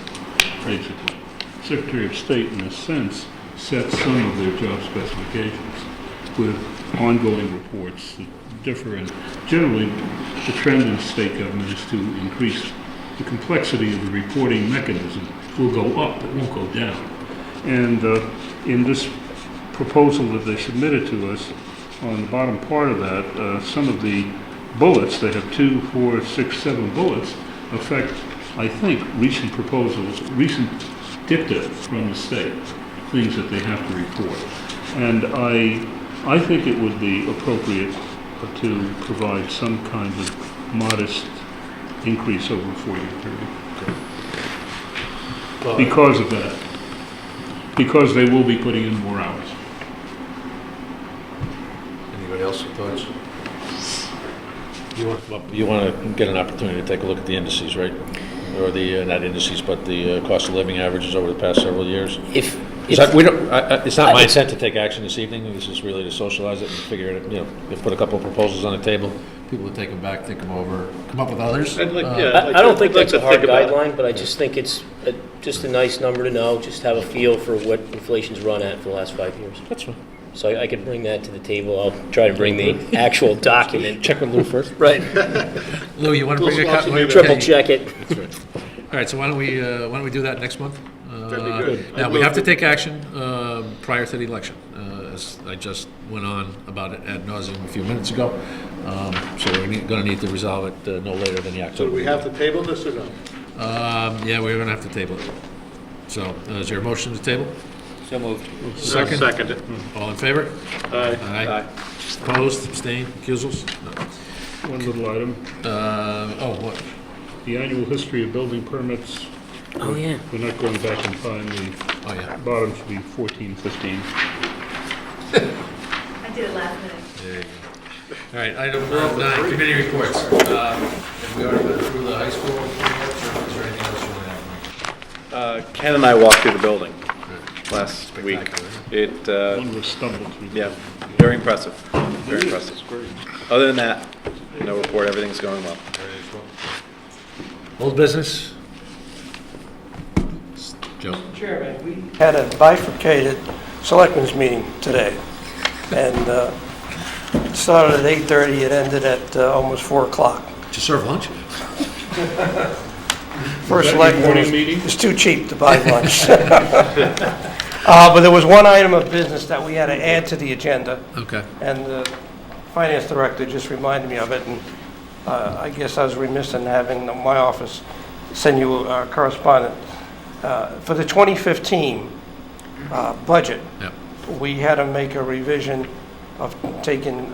basically. Secretary of State, in a sense, sets some of their job specifications with ongoing reports that differ. And generally, the trend in state government is to increase the complexity of the reporting mechanism. It will go up, it won't go down. And in this proposal that they submitted to us, on the bottom part of that, some of the bullets, they have 2, 4, 6, 7 bullets, affect, I think, recent proposals, recent dicta from the state, things that they have to report. And I think it would be appropriate to provide some kind of modest increase over a 4-year period. Because of that. Because they will be putting in more hours. Anybody else with thoughts? You want to get an opportunity to take a look at the indices, right? Or the, not indices, but the cost of living averages over the past several years? It's not my intent to take action this evening, this is really to socialize it and figure it, you know, put a couple of proposals on the table, people will take them back, think them over, come up with others. I don't think that's a hard guideline, but I just think it's just a nice number to know, just have a feel for what inflation's run at for the last 5 years. That's fine. So I could bring that to the table. I'll try to bring the actual document. Check with Lou first. Right. Lou, you want to bring a copy? Triple check it. That's right. All right, so why don't we do that next month? That'd be good. Now, we have to take action prior to the election, as I just went on about it ad nauseum a few minutes ago. So we're going to need to resolve it no later than the October. So do we have to table this or no? Yeah, we're going to have to table it. So is there a motion to table? So moved. Second? Second it. All in favor? Aye. Aye. Opposed, abstained, recusals? One little item, What? the annual history of building permits. Oh, yeah. We're not going back in time, the Oh, yeah. bottom should be 14, 15. I did it last minute. There you go. All right, item 9, committee reports. Have we already been through the high school reports, or is there anything else you want to add, Mike? Ken and I walked through the building last week. Spectacular, It, One was stumbled through. yeah, very impressive, very impressive. Other than that, no report, everything's going well. Old business? Joe? Chairman, we had a bifurcated selectmen's meeting today, and it started at 8:30, it ended at almost 4 o'clock. Did you serve lunch? First Was that your selectman morning was, meeting? it's too cheap to buy lunch. But there was one item of business that we had to add to the agenda, Okay. and the finance director just reminded me of it, and I guess I was remiss in having my office send you a correspondent. For the 2015 budget, Yep. we had to make a revision of taking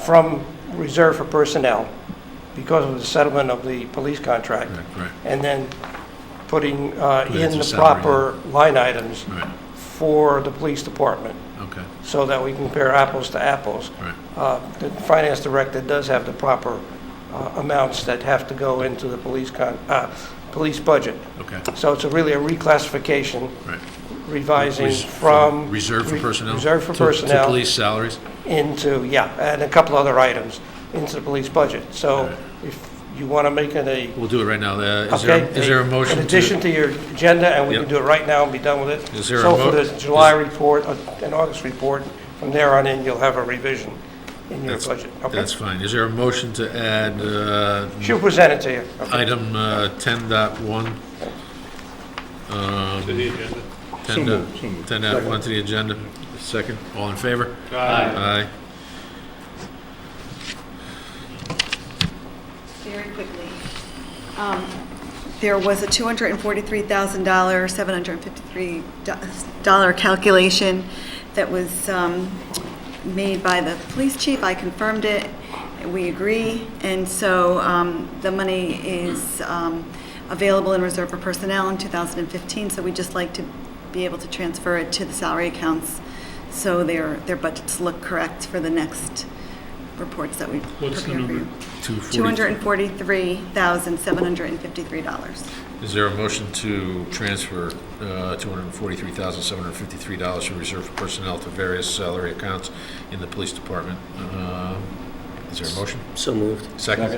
from reserve for personnel, because of the settlement of the police contract. Right. And then putting it in to the salary. proper line items Right, for the police department, okay, so that we compare apples to apples. right. The finance director does have the proper amounts that have to go into the police budget. Okay, So it's really a reclassification, right. revising from... Reserve for personnel? Reserve for To personnel police salaries? into, yeah, and a couple other items into the police budget. So Right. if you want to make it a... We'll do it right now. Okay. Is there a motion In addition to your agenda, and we Yep. can do it right now and be done with it. Is there a So mo- for the July report and August report, from there on in, you'll have a revision in your budget. Okay? That's fine. Is there a motion to add She'll present it to you. Okay. item 10.1? To the agenda. 10.1 to the agenda? Second, all in favor? Aye. Very quickly. There was a $243,000, $753 calculation that was made by the police chief. I confirmed it. We agree. And so the money is available in reserve for personnel in 2015. So we'd just like to be able to transfer it to the salary accounts so their budgets look correct for the next reports that we What's the prepare for you. number? $243,753. Is there a motion to transfer $243,753 from reserve for personnel to various salary accounts in the police department? Is there a motion? So moved. Second?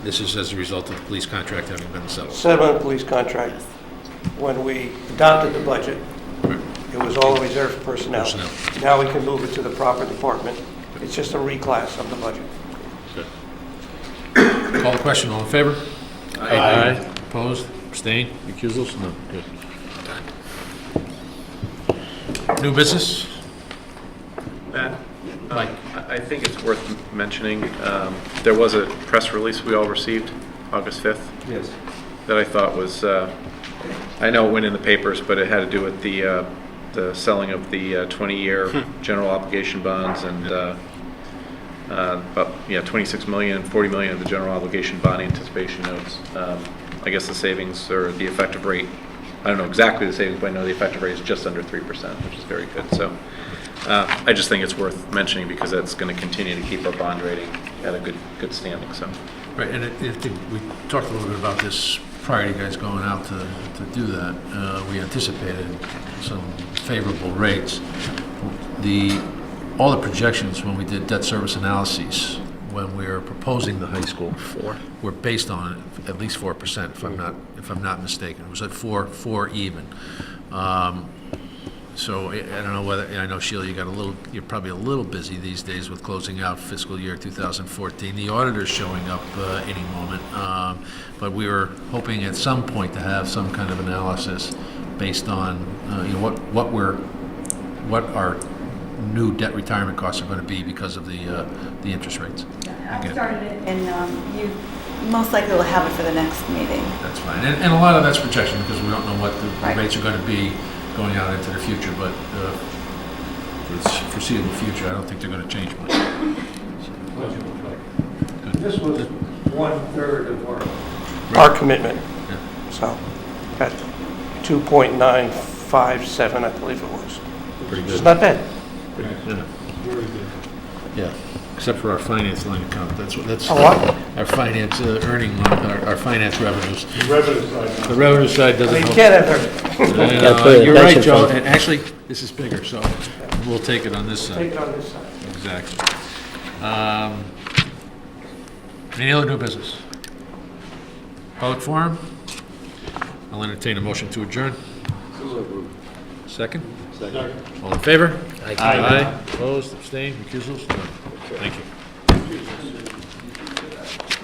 This is as a result of the police contract having been settled. Settlement of police contract, when we adopted the budget, it was all reserved for personnel. Personnel. Now we can move it to the proper department. It's just a reclass of the budget. Call the question, all in favor? Aye. Opposed, abstained, recusals? No. Good. New business? Matt? Mike. I think it's worth mentioning, there was a press release we all received, August 5th. Yes. That I thought was, I know it went in the papers, but it had to do with the selling of the 20-year general obligation bonds and about, 26 million and 40 million of the general obligation bond anticipation notes. I guess the savings or the effective rate, I don't know exactly the savings, but I know the effective rate is just under 3%, which is very good. So I just think it's worth mentioning because that's going to continue to keep our bond rating at a good standing, so. Right, and we talked a little bit about this prior to you guys going out to do that. We anticipated some favorable rates. All the projections when we did debt service analyses, when we were proposing the high school, were based on at least 4%, if I'm not mistaken. It was at 4 even. So I don't know whether, I know Sheila, you're probably a little busy these days with closing out fiscal year 2014. The auditor's showing up any moment, but we were hoping at some point to have some kind of analysis based on what our new debt retirement costs are going to be because of the interest rates. I Again. started it, and you most likely will have it for the next meeting. That's fine, and a lot of that's projection because we don't know what the Right. rates are going to be going out into the future, but for the foreseeable future, I don't think they're going to change much. This was 1/3 of our commitment. Yeah. So, at 2.957, I believe it was. Pretty Which is good. not bad. Yeah. Yeah, except for our finance line account, that's A what? our finance earning line, our finance revenues. Revenue side. The revenue side I doesn't mean, you help. can't have everything. And, Gotta put it in You're right, pension Joe, fund. and actually, this is bigger, so we'll take it on this Take side. it on this side. Exactly. Any other new business? Public forum? I'll entertain a motion to adjourn. Second? Second. All in favor? Aye. Opposed, abstained, recusals? None. Thank you.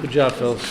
Good job, fellas.